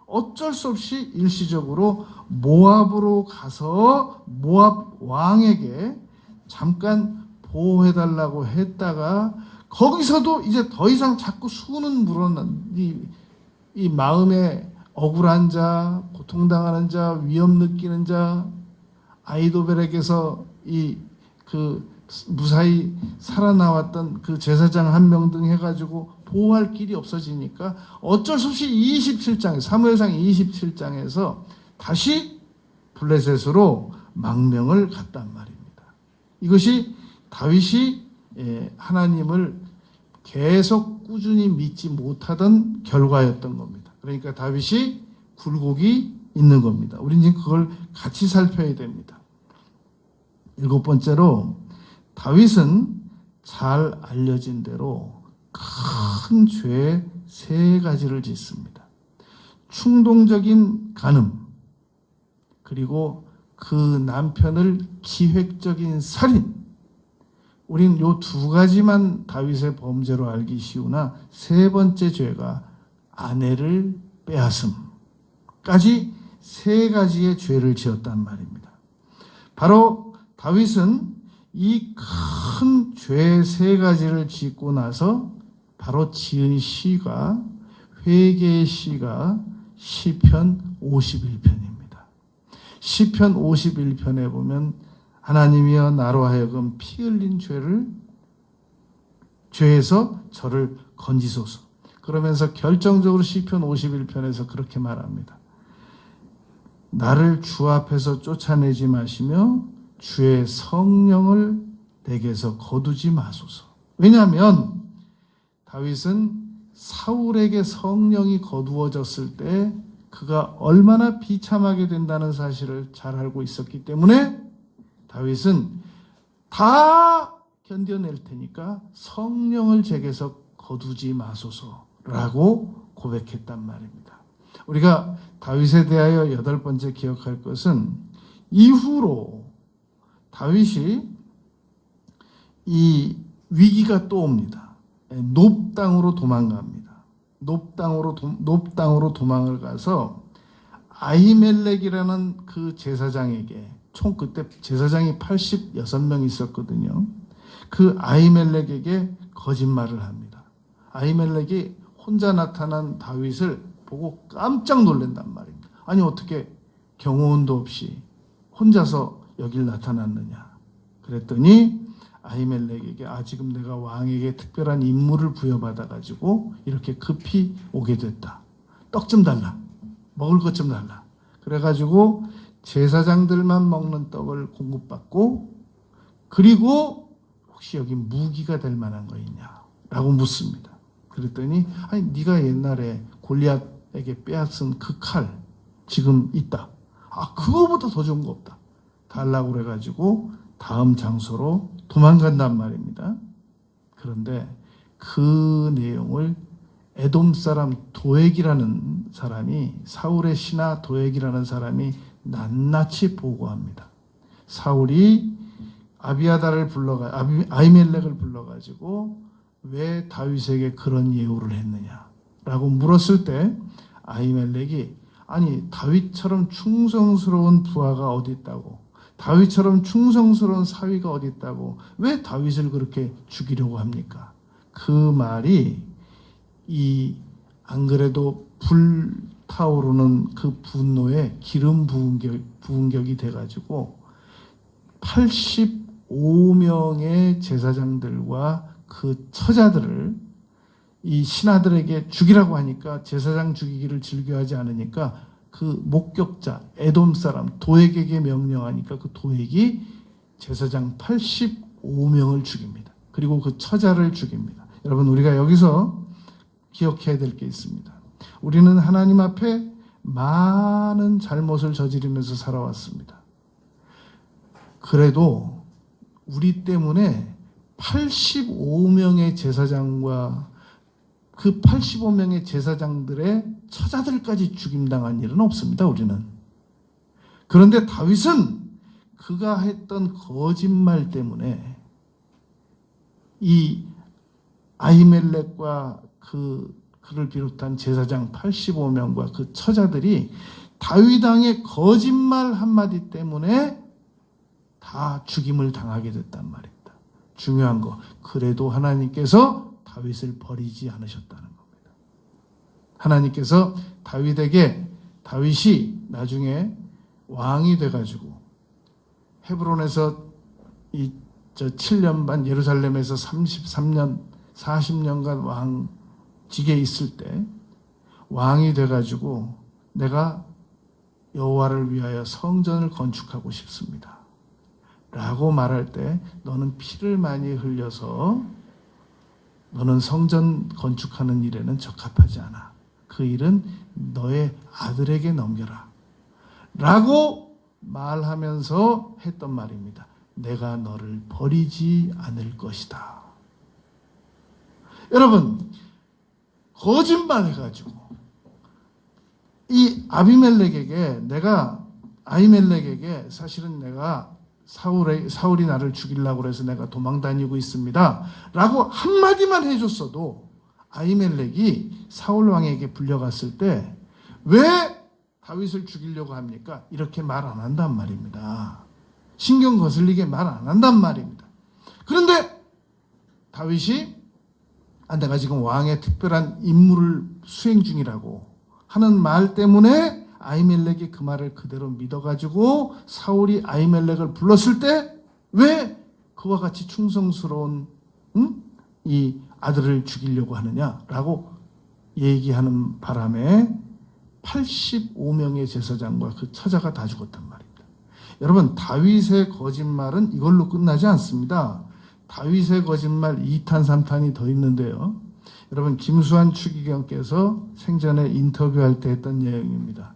어쩔 수 없이 일시적으로 모압으로 가서 모압 왕에게 잠깐 보호해달라고 했다가 거기서도 이제 더 이상 자꾸 수는 물어난 이 마음에 억울한 자, 고통당하는 자, 위험 느끼는 자, 아이도벨에게서 그 무사히 살아나왔던 그 제사장 한 명 등 해가지고 보호할 길이 없어지니까 어쩔 수 없이 27장, 사무엘상 27장에서 다시 블레셋으로 망명을 갔단 말입니다. 이것이 다윗이 하나님을 계속 꾸준히 믿지 못하던 결과였던 겁니다. 그러니까 다윗이 굴곡이 있는 겁니다. 우리는 지금 그걸 같이 살펴야 됩니다. 7번째로, 다윗은 잘 알려진 대로 큰 죄 3가지를 짓습니다. 충동적인 간음, 그리고 그 남편을 기획적인 살인. 우린 요 2가지만 다윗의 범죄로 알기 쉬우나 3번째 죄가 아내를 빼앗음까지 3가지의 죄를 지었단 말입니다. 바로 다윗은 이 큰 죄 3가지를 짓고 나서 바로 지은 시가, 회개의 시가 시편 51편입니다. 시편 51편에 보면 하나님이여 나로 하여금 피 흘린 죄에서 저를 건지소서. 그러면서 결정적으로 시편 51편에서 그렇게 말합니다. 나를 주 앞에서 쫓아내지 마시며 주의 성령을 내게서 거두지 마소서. 왜냐하면 다윗은 사울에게 성령이 거두어졌을 때 그가 얼마나 비참하게 된다는 사실을 잘 알고 있었기 때문에 다윗은 다 견뎌낼 테니까 성령을 제게서 거두지 마소서라고 고백했단 말입니다. 우리가 다윗에 대하여 8번째 기억할 것은, 이후로 다윗이 이 위기가 또 옵니다. 놉 땅으로 도망갑니다. 놉 땅으로 도망을 가서 아히멜렉이라는 그 제사장에게, 총 그때 제사장이 86명 있었거든요. 그 아히멜렉에게 거짓말을 합니다. 아히멜렉이 혼자 나타난 다윗을 보고 깜짝 놀란단 말입니다. 아니 어떻게 경호원도 없이 혼자서 여길 나타났느냐. 그랬더니 아히멜렉에게 지금 내가 왕에게 특별한 임무를 부여받아가지고 이렇게 급히 오게 됐다. 떡 좀 달라. 먹을 것 좀 달라. 그래가지고 제사장들만 먹는 떡을 공급받고, 그리고 혹시 여기 무기가 될 만한 거 있냐라고 묻습니다. 그랬더니 아니 네가 옛날에 골리앗에게 빼앗은 그 칼 지금 있다. 그거보다 더 좋은 거 없다. 달라고 그래가지고 다음 장소로 도망간단 말입니다. 그런데 그 내용을 에돔 사람 도액이라는 사람이, 사울의 신하 도액이라는 사람이 낱낱이 보고합니다. 사울이 아히멜렉을 불러가지고 왜 다윗에게 그런 예우를 했느냐라고 물었을 때 아히멜렉이 아니 다윗처럼 충성스러운 부하가 어디 있다고, 다윗처럼 충성스러운 사위가 어디 있다고 왜 다윗을 그렇게 죽이려고 합니까? 그 말이 안 그래도 불타오르는 그 분노에 기름 부은 격이 돼가지고 85명의 제사장들과 그 처자들을 이 신하들에게 죽이라고 하니까 제사장 죽이기를 즐겨하지 않으니까 그 목격자 에돔 사람 도액에게 명령하니까 그 도액이 제사장 85명을 죽입니다. 그리고 그 처자를 죽입니다. 여러분 우리가 여기서 기억해야 될 게 있습니다. 우리는 하나님 앞에 많은 잘못을 저지르면서 살아왔습니다. 그래도 우리 때문에 85명의 제사장과 그 85명의 제사장들의 처자들까지 죽임당한 일은 없습니다. 우리는. 그런데 다윗은 그가 했던 거짓말 때문에 이 아히멜렉과 그를 비롯한 제사장 85명과 그 처자들이 다윗 왕의 거짓말 한마디 때문에 다 죽임을 당하게 됐단 말입니다. 중요한 거, 그래도 하나님께서 다윗을 버리지 않으셨다는 겁니다. 하나님께서 다윗이 나중에 왕이 돼가지고 헤브론에서 7년 반, 예루살렘에서 33년 40년간 왕직에 있을 때 왕이 돼가지고 내가 여호와를 위하여 성전을 건축하고 싶습니다 라고 말할 때, 너는 피를 많이 흘려서 너는 성전 건축하는 일에는 적합하지 않아. 그 일은 너의 아들에게 넘겨라 라고 말하면서 했던 말입니다. 내가 너를 버리지 않을 것이다. 여러분, 거짓말해가지고 이 아히멜렉에게 사실은 내가 사울이 나를 죽이려고 해서 내가 도망다니고 있습니다 라고 한마디만 해줬어도 아히멜렉이 사울 왕에게 불려갔을 때 왜 다윗을 죽이려고 합니까? 이렇게 말 안 한단 말입니다. 신경 거슬리게 말 안 한단 말입니다. 그런데 다윗이 내가 지금 왕의 특별한 임무를 수행 중이라고 하는 말 때문에 아히멜렉이 그 말을 그대로 믿어가지고 사울이 아히멜렉을 불렀을 때 왜 그와 같이 충성스러운 이 아들을 죽이려고 하느냐라고 얘기하는 바람에 85명의 제사장과 그 처자가 다 죽었단 말입니다. 여러분, 다윗의 거짓말은 이걸로 끝나지 않습니다. 다윗의 거짓말 2탄 3탄이 더 있는데요. 여러분, 김수환 추기경께서 생전에 인터뷰할 때 했던 내용입니다.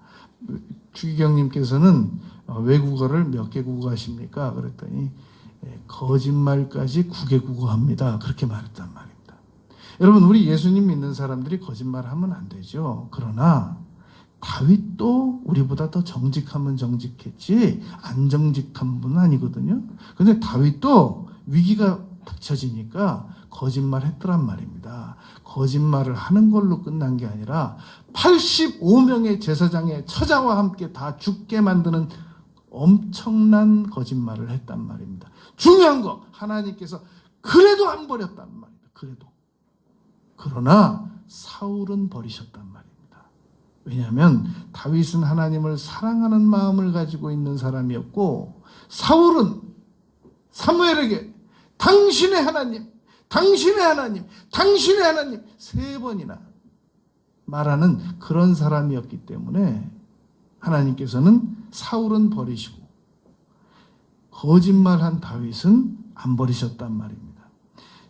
추기경님께서는 외국어를 몇 개 국어하십니까? 그랬더니 거짓말까지 9개 국어합니다. 그렇게 말했단 말입니다. 여러분, 우리 예수님 믿는 사람들이 거짓말하면 안 되죠. 그러나 다윗도 우리보다 더 정직하면 정직했지 안 정직한 분은 아니거든요. 그런데 다윗도 위기가 닥쳐지니까 거짓말했더란 말입니다. 거짓말을 하는 걸로 끝난 게 아니라 85명의 제사장의 처자와 함께 다 죽게 만드는 엄청난 거짓말을 했단 말입니다. 중요한 거, 하나님께서 그래도 안 버렸단 말입니다. 그러나 사울은 버리셨단 말입니다. 왜냐하면 다윗은 하나님을 사랑하는 마음을 가지고 있는 사람이었고, 사울은 사무엘에게 당신의 하나님, 당신의 하나님, 당신의 하나님 3번이나 말하는 그런 사람이었기 때문에 하나님께서는 사울은 버리시고 거짓말한 다윗은 안 버리셨단 말입니다.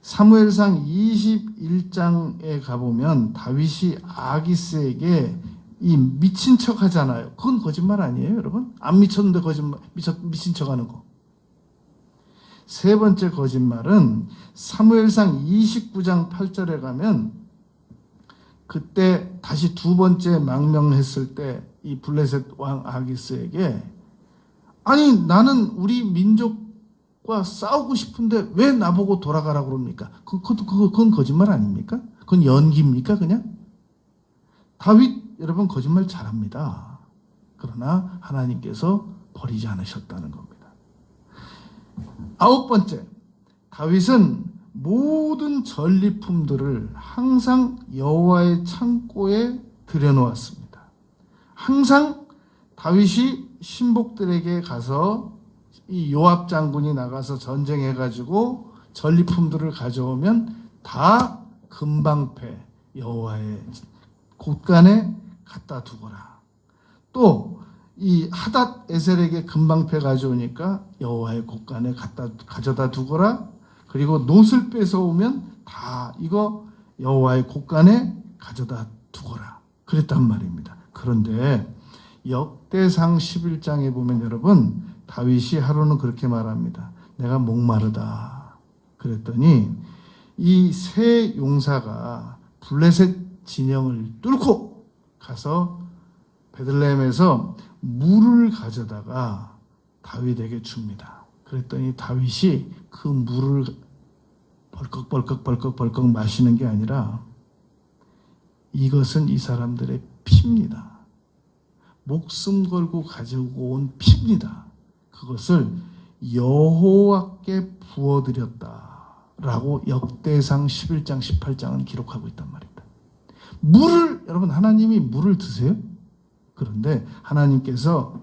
사무엘상 21장에 가보면 다윗이 아기스에게 이 미친 척 하잖아요. 그건 거짓말 아니에요, 여러분? 안 미쳤는데 미친 척 하는 거. 세 번째 거짓말은 사무엘상 29장 8절에 가면 그때 다시 두 번째 망명했을 때 이 블레셋 왕 아기스에게 아니 나는 우리 민족과 싸우고 싶은데 왜 나보고 돌아가라고 그럽니까? 그건 거짓말 아닙니까? 그건 연기입니까 그냥? 다윗 여러분 거짓말 잘합니다. 그러나 하나님께서 버리지 않으셨다는 겁니다. 9번째, 다윗은 모든 전리품들을 항상 여호와의 창고에 들여놓았습니다. 항상 다윗이 신복들에게 가서 이 요압 장군이 나가서 전쟁해가지고 전리품들을 가져오면 다 금방패 여호와의 곳간에 갖다 두거라. 또 이 하닷 에셀에게 금방패 가져오니까 여호와의 곳간에 가져다 두거라. 그리고 놋을 뺏어오면 다 이거 여호와의 곳간에 가져다 두거라. 그랬단 말입니다. 그런데 역대상 11장에 보면 여러분 다윗이 하루는 그렇게 말합니다. 내가 목마르다. 그랬더니 이 세 용사가 블레셋 진영을 뚫고 가서 베들레헴에서 물을 가져다가 다윗에게 줍니다. 그랬더니 다윗이 그 물을 벌컥 마시는 게 아니라 이것은 이 사람들의 피입니다. 목숨 걸고 가지고 온 피입니다. 그것을 여호와께 부어드렸다라고 역대상 11장 18장은 기록하고 있단 말입니다. 물을, 여러분, 하나님이 물을 드세요? 그런데 하나님께서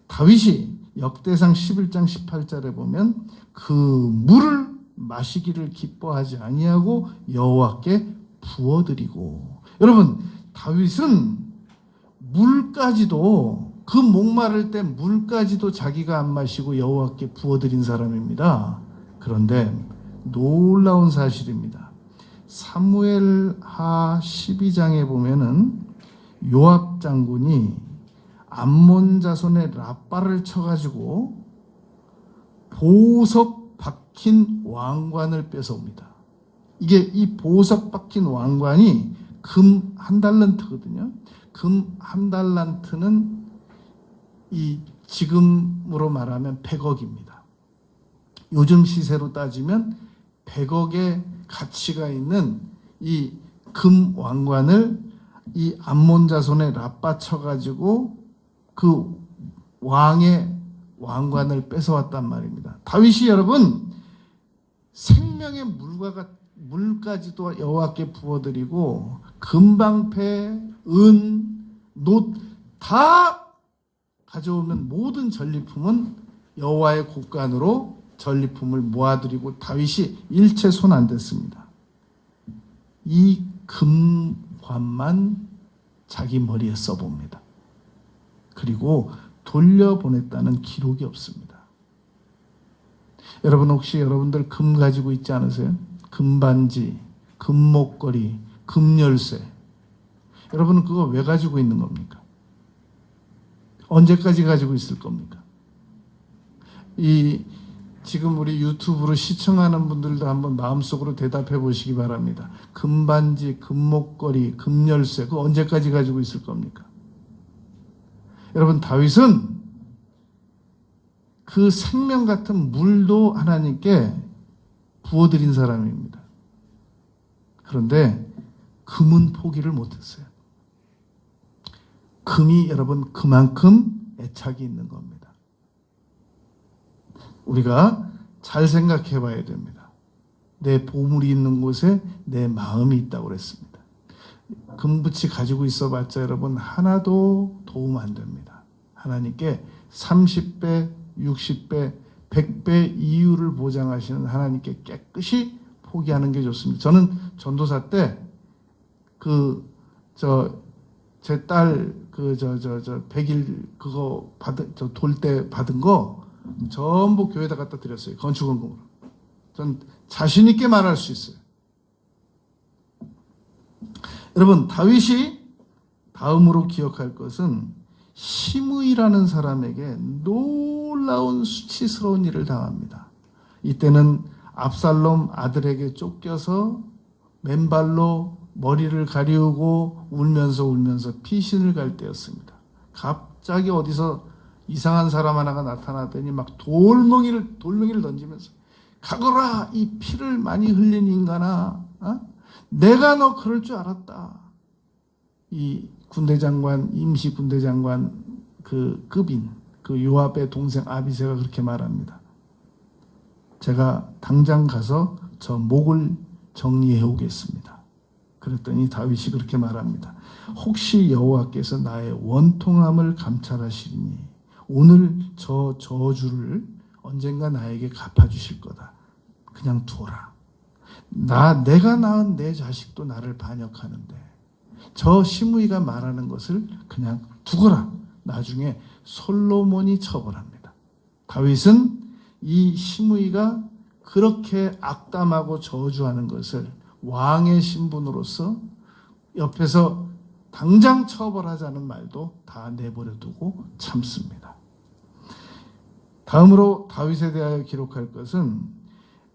다윗이 역대상 11장 18절에 보면 그 물을 마시기를 기뻐하지 아니하고 여호와께 부어드리고, 여러분, 다윗은 물까지도, 그 목마를 때 물까지도 자기가 안 마시고 여호와께 부어드린 사람입니다. 그런데 놀라운 사실입니다. 사무엘하 12장에 보면은 요압 장군이 암몬 자손의 라빠를 쳐가지고 보석 박힌 왕관을 뺏어옵니다. 이게 이 보석 박힌 왕관이 금 한 달란트거든요. 금 한 달란트는 이 지금으로 말하면 100억입니다. 요즘 시세로 따지면 100억의 가치가 있는 이 금 왕관을 이 암몬 자손의 라빠 쳐가지고 그 왕의 왕관을 뺏어왔단 말입니다. 다윗이, 여러분, 생명의 물까지도 여호와께 부어드리고 금방패, 은, 놋 다 가져오면 모든 전리품은 여호와의 곳간으로 전리품을 모아드리고 다윗이 일체 손 안 댔습니다. 이 금관만 자기 머리에 써봅니다. 그리고 돌려보냈다는 기록이 없습니다. 여러분, 혹시 여러분들 금 가지고 있지 않으세요? 금반지, 금목걸이, 금열쇠. 여러분은 그거 왜 가지고 있는 겁니까? 언제까지 가지고 있을 겁니까? 지금 우리 유튜브로 시청하는 분들도 한번 마음속으로 대답해 보시기 바랍니다. 금반지, 금목걸이, 금열쇠, 그거 언제까지 가지고 있을 겁니까? 여러분, 다윗은 그 생명 같은 물도 하나님께 부어드린 사람입니다. 그런데 금은 포기를 못했어요. 금이, 여러분, 그만큼 애착이 있는 겁니다. 우리가 잘 생각해 봐야 됩니다. 내 보물이 있는 곳에 내 마음이 있다고 그랬습니다. 금붙이 가지고 있어봤자 여러분 하나도 도움 안 됩니다. 하나님께 30배, 60배, 100배 이유를 보장하시는 하나님께 깨끗이 포기하는 게 좋습니다. 저는 전도사 때 제 딸 100일 그거 돌 때 받은 거 전부 교회에다 갖다 드렸어요. 건축원금으로. 전 자신 있게 말할 수 있어요. 여러분, 다윗이 다음으로 기억할 것은 시므이라는 사람에게 놀라운 수치스러운 일을 당합니다. 이때는 압살롬 아들에게 쫓겨서 맨발로 머리를 가리우고 울면서 피신을 갈 때였습니다. 갑자기 어디서 이상한 사람 하나가 나타나더니 막 돌멩이를 던지면서 가거라, 이 피를 많이 흘린 인간아, 내가 너 그럴 줄 알았다. 이 군대장관, 임시 군대장관 그 급인 그 요압의 동생 아비새가 그렇게 말합니다. 제가 당장 가서 저 목을 정리해 오겠습니다. 그랬더니 다윗이 그렇게 말합니다. 혹시 여호와께서 나의 원통함을 감찰하시리니 오늘 저 저주를 언젠가 나에게 갚아주실 거다. 그냥 두어라. 내가 낳은 내 자식도 나를 반역하는데 저 시므이가 말하는 것을 그냥 두거라. 나중에 솔로몬이 처벌합니다. 다윗은 이 시므이가 그렇게 악담하고 저주하는 것을 왕의 신분으로서 옆에서 당장 처벌하자는 말도 다 내버려 두고 참습니다. 다음으로 다윗에 대하여 기록할 것은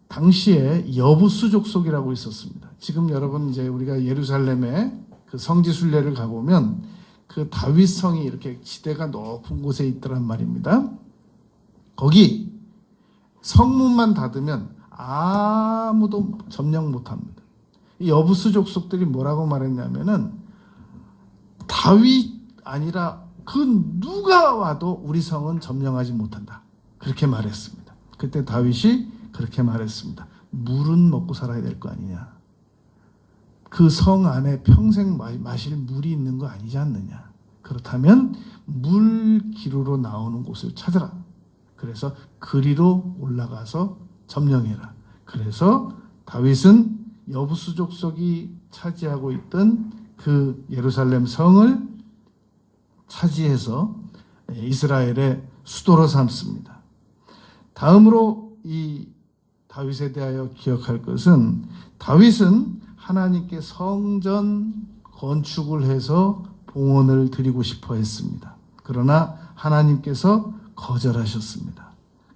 당시에 여부수 족속이라고 있었습니다. 지금 여러분 이제 우리가 예루살렘에 그 성지 순례를 가보면 그 다윗성이 이렇게 지대가 높은 곳에 있더란 말입니다. 거기 성문만 닫으면 아무도 점령 못합니다. 이 여부수 족속들이 뭐라고 말했냐면은 다윗 아니라 그 누가 와도 우리 성은 점령하지 못한다. 그렇게 말했습니다. 그때 다윗이 그렇게 말했습니다. 물은 먹고 살아야 될 거 아니냐. 그 성 안에 평생 마실 물이 있는 거 아니지 않느냐. 그렇다면 물 기루로 나오는 곳을 찾아라. 그래서 그리로 올라가서 점령해라. 그래서 다윗은 여부수 족속이 차지하고 있던 그 예루살렘 성을 차지해서 이스라엘의 수도로 삼습니다. 다음으로 이 다윗에 대하여 기억할 것은 다윗은 하나님께 성전 건축을 해서 봉헌을 드리고 싶어 했습니다. 그러나 하나님께서 거절하셨습니다.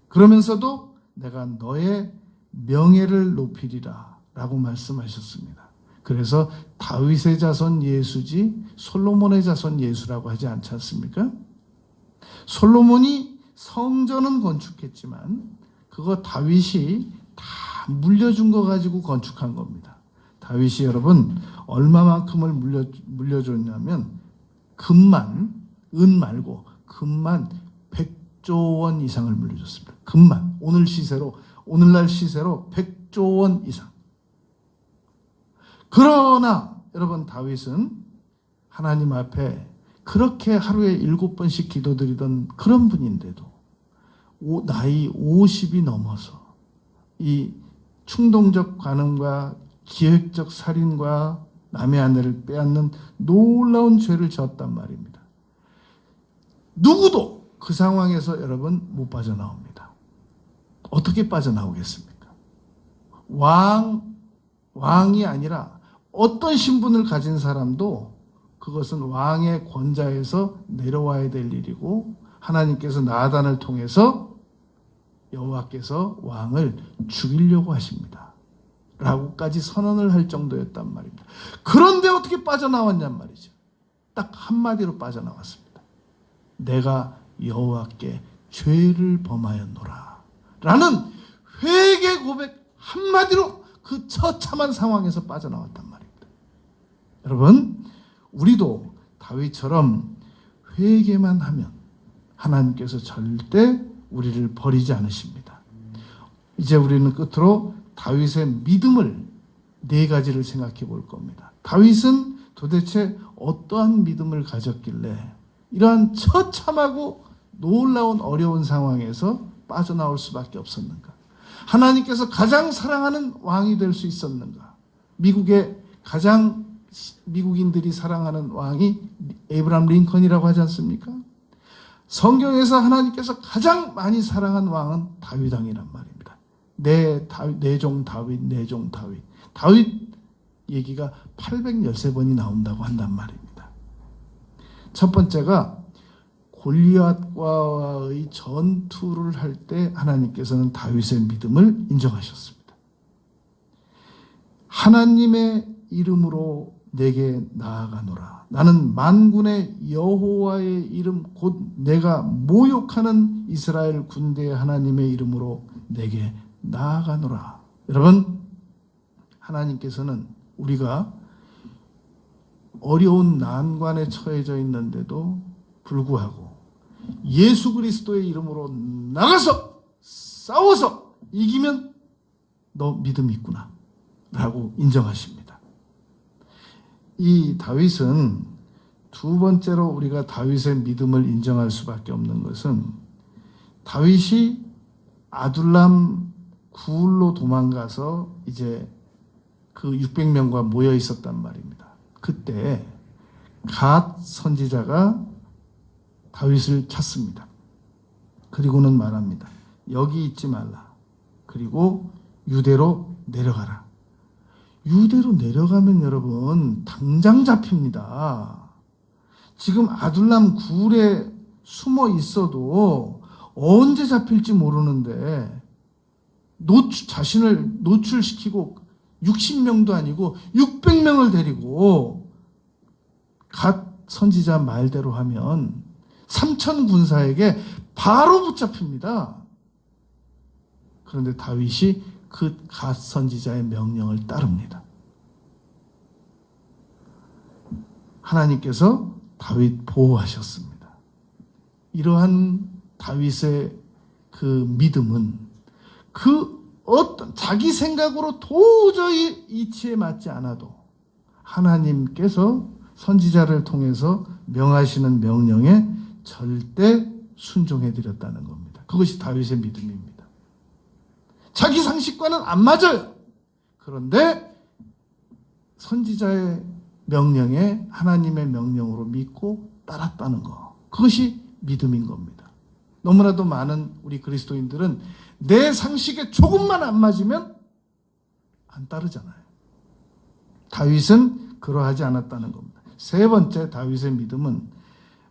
그러면서도 내가 너의 명예를 높이리라 라고 말씀하셨습니다. 그래서 다윗의 자손 예수지 솔로몬의 자손 예수라고 하지 않지 않습니까? 솔로몬이 성전은 건축했지만 그거 다윗이 다 물려준 거 가지고 건축한 겁니다. 다윗이 여러분 얼마만큼을 물려줬냐면 금만, 은 말고 금만 100조 원 이상을 물려줬습니다. 금만 오늘날 시세로 100조 원 이상. 그러나 여러분 다윗은 하나님 앞에 그렇게 하루에 7번씩 기도드리던 그런 분인데도 나이 50이 넘어서 이 충동적 관음과 기획적 살인과 남의 아내를 빼앗는 놀라운 죄를 지었단 말입니다. 누구도 그 상황에서 여러분 못 빠져나옵니다. 어떻게 빠져나오겠습니까? 왕이 아니라 어떤 신분을 가진 사람도 그것은 왕의 권좌에서 내려와야 될 일이고 하나님께서 나단을 통해서 여호와께서 왕을 죽이려고 하십니다. 라고까지 선언을 할 정도였단 말입니다. 그런데 어떻게 빠져나왔냔 말이죠. 딱 한마디로 빠져나왔습니다. 내가 여호와께 죄를 범하였노라. 라는 회개 고백 한마디로 그 처참한 상황에서 빠져나왔단 말입니다. 여러분, 우리도 다윗처럼 회개만 하면 하나님께서 절대 우리를 버리지 않으십니다. 이제 우리는 끝으로 다윗의 믿음을 4가지를 생각해 볼 겁니다. 다윗은 도대체 어떠한 믿음을 가졌길래 이러한 처참하고 놀라운 어려운 상황에서 빠져나올 수밖에 없었는가? 하나님께서 가장 사랑하는 왕이 될 수 있었는가? 미국인들이 사랑하는 왕이 에이브람 링컨이라고 하지 않습니까? 성경에서 하나님께서 가장 많이 사랑한 왕은 다윗 왕이란 말입니다. 내 종 다윗, 내 종 다윗. 다윗 얘기가 813번이 나온다고 한단 말입니다. 첫 번째가 골리앗과의 전투를 할 때 하나님께서는 다윗의 믿음을 인정하셨습니다. 하나님의 이름으로 내게 나아가노라. 나는 만군의 여호와의 이름 곧 내가 모욕하는 이스라엘 군대의 하나님의 이름으로 내게 나아가노라. 여러분, 하나님께서는 우리가 어려운 난관에 처해져 있는데도 불구하고 예수 그리스도의 이름으로 나가서 싸워서 이기면 너 믿음 있구나 라고 인정하십니다. 이 다윗은 두 번째로 우리가 다윗의 믿음을 인정할 수밖에 없는 것은 다윗이 아둘람 굴로 도망가서 이제 그 600명과 모여 있었단 말입니다. 그때 갓 선지자가 다윗을 찾습니다. 그리고는 말합니다. 여기 있지 말라. 그리고 유대로 내려가라. 유대로 내려가면 여러분 당장 잡힙니다. 지금 아둘람 굴에 숨어 있어도 언제 잡힐지 모르는데 자신을 노출시키고 60명도 아니고 600명을 데리고 갓 선지자 말대로 하면 3천 군사에게 바로 붙잡힙니다. 그런데 다윗이 그 갓 선지자의 명령을 따릅니다. 하나님께서 다윗 보호하셨습니다. 이러한 다윗의 그 믿음은 그 어떤 자기 생각으로 도저히 이치에 맞지 않아도 하나님께서 선지자를 통해서 명하시는 명령에 절대 순종해 드렸다는 겁니다. 그것이 다윗의 믿음입니다. 자기 상식과는 안 맞아요. 그런데 선지자의 명령에 하나님의 명령으로 믿고 따랐다는 거. 그것이 믿음인 겁니다. 너무나도 많은 우리 그리스도인들은 내 상식에 조금만 안 맞으면 안 따르잖아요. 다윗은 그러하지 않았다는 겁니다. 세 번째 다윗의 믿음은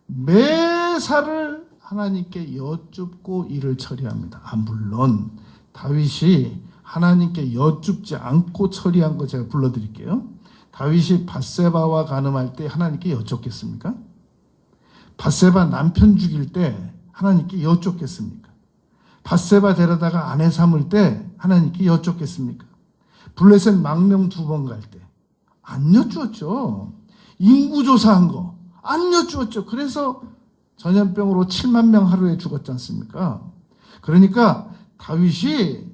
매사를 하나님께 여쭙고 일을 처리합니다. 물론 다윗이 하나님께 여쭙지 않고 처리한 거 제가 불러드릴게요. 다윗이 밧세바와 간음할 때 하나님께 여쭙겠습니까? 밧세바 남편 죽일 때 하나님께 여쭙겠습니까? 밧세바 데려다가 아내 삼을 때 하나님께 여쭙겠습니까? 블레셋 망명 2번 갈 때 안 여쭈었죠. 인구조사한 거 안 여쭈었죠. 그래서 전염병으로 7만 명 하루에 죽었지 않습니까? 그러니까 다윗이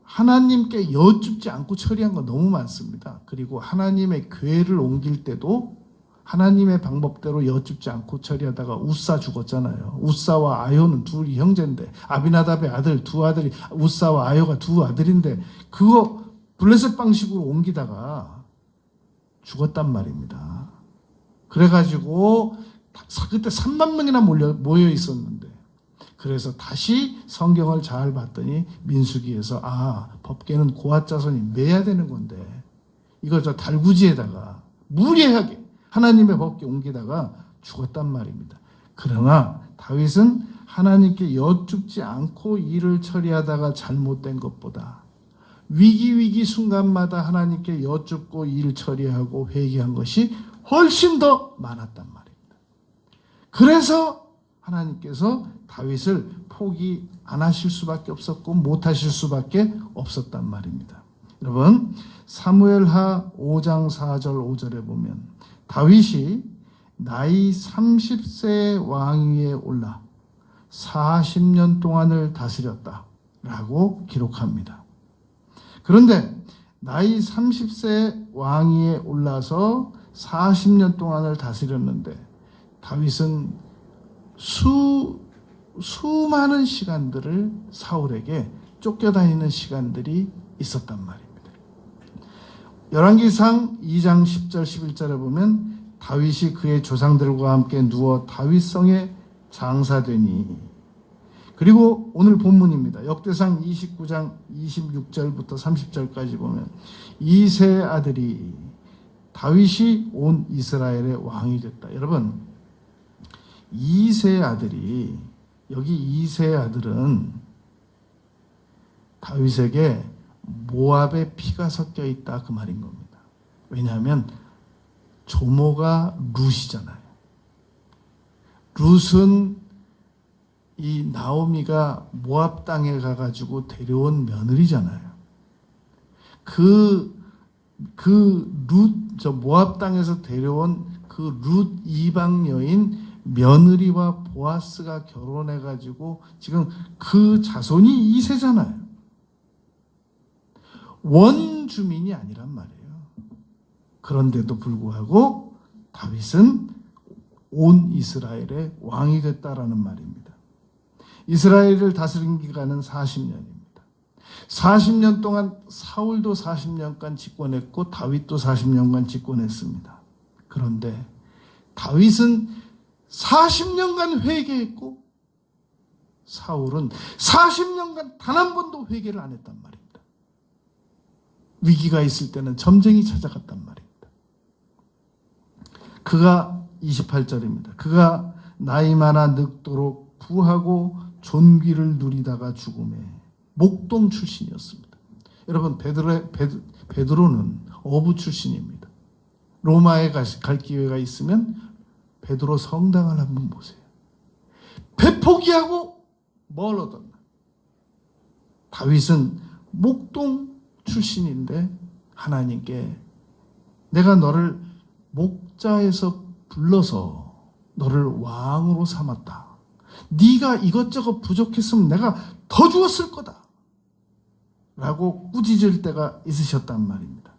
하나님께 여쭙지 않고 처리한 거 너무 많습니다. 그리고 하나님의 궤를 옮길 때도 하나님의 방법대로 여쭙지 않고 처리하다가 우사 죽었잖아요. 우사와 아요는 둘이 형제인데, 아비나답의 아들, 두 아들이, 우사와 아요가 두 아들인데 그거 블레셋 방식으로 옮기다가 죽었단 말입니다. 그래가지고 그때 3만 명이나 모여 있었는데, 그래서 다시 성경을 잘 봤더니 민수기에서 법궤는 고앗 자손이 매야 되는 건데 이걸 저 달구지에다가 무리하게 하나님의 법궤 옮기다가 죽었단 말입니다. 그러나 다윗은 하나님께 여쭙지 않고 일을 처리하다가 잘못된 것보다 위기 순간마다 하나님께 여쭙고 일 처리하고 회개한 것이 훨씬 더 많았단 말입니다. 그래서 하나님께서 다윗을 포기 안 하실 수밖에 없었고 못 하실 수밖에 없었단 말입니다. 여러분, 사무엘하 5장 4절 5절에 보면 다윗이 나이 30세 왕위에 올라 40년 동안을 다스렸다라고 기록합니다. 그런데 나이 30세 왕위에 올라서 40년 동안을 다스렸는데 다윗은 수많은 시간들을 사울에게 쫓겨다니는 시간들이 있었단 말입니다. 열왕기상 2장 10절 11절에 보면 다윗이 그의 조상들과 함께 누워 다윗성에 장사되니, 그리고 오늘 본문입니다. 역대상 29장 26절부터 30절까지 보면 이세 아들이 다윗이 온 이스라엘의 왕이 됐다. 여러분, 이세 아들이, 여기 이세 아들은 다윗에게 모압의 피가 섞여 있다 그 말인 겁니다. 왜냐하면 조모가 룻이잖아요. 룻은 이 나오미가 모압 땅에 가가지고 데려온 며느리잖아요. 모압 땅에서 데려온 그 룻 이방 여인 며느리와 보아스가 결혼해가지고 지금 그 자손이 이세잖아요. 원주민이 아니란 말이에요. 그런데도 불구하고 다윗은 온 이스라엘의 왕이 됐다라는 말입니다. 이스라엘을 다스린 기간은 40년입니다. 40년 동안 사울도 40년간 집권했고 다윗도 40년간 집권했습니다. 그런데 다윗은 40년간 회개했고 사울은 40년간 단 한 번도 회개를 안 했단 말입니다. 위기가 있을 때는 점쟁이 찾아갔단 말입니다. 그가 28절입니다. 그가 나이 많아 늙도록 부하고 존귀를 누리다가 죽음에 목동 출신이었습니다. 여러분 베드로는 어부 출신입니다. 로마에 갈 기회가 있으면 베드로 성당을 한번 보세요. 배 포기하고 뭘 얻었나? 다윗은 목동 출신인데 하나님께 내가 너를 목자에서 불러서 너를 왕으로 삼았다. 네가 이것저것 부족했으면 내가 더 주었을 거다. 라고 꾸짖을 때가 있으셨단 말입니다.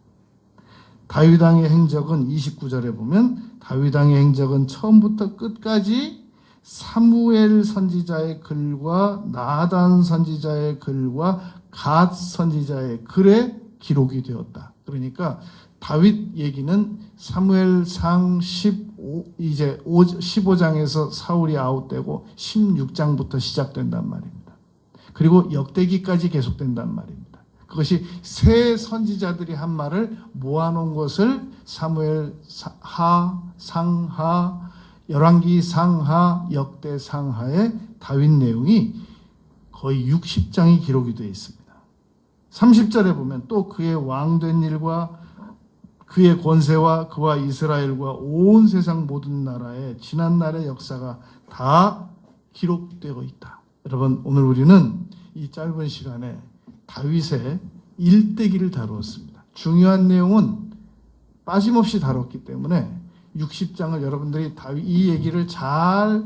다윗 왕의 행적은 29절에 보면 다윗 왕의 행적은 처음부터 끝까지 사무엘 선지자의 글과 나단 선지자의 글과 갓 선지자의 글에 기록이 되었다. 그러니까 다윗 얘기는 사무엘상 15장에서 사울이 아웃되고 16장부터 시작된단 말입니다. 그리고 역대기까지 계속된단 말입니다. 그것이 세 선지자들이 한 말을 모아놓은 것을 사무엘 하, 상하, 열왕기 상하, 역대 상하의 다윗 내용이 거의 60장이 기록이 되어 있습니다. 30절에 보면 또 그의 왕된 일과 그의 권세와 그와 이스라엘과 온 세상 모든 나라의 지난날의 역사가 다 기록되어 있다. 여러분, 오늘 우리는 이 짧은 시간에 다윗의 일대기를 다루었습니다. 중요한 내용은 빠짐없이 다뤘기 때문에 60장을 여러분들이 이 얘기를 잘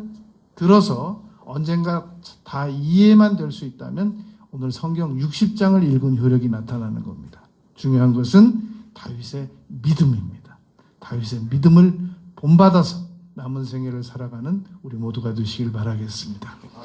들어서 언젠가 다 이해만 될 수 있다면 오늘 성경 60장을 읽은 효력이 나타나는 겁니다. 중요한 것은 다윗의 믿음입니다. 다윗의 믿음을 본받아서 남은 생애를 살아가는 우리 모두가 되시길 바라겠습니다.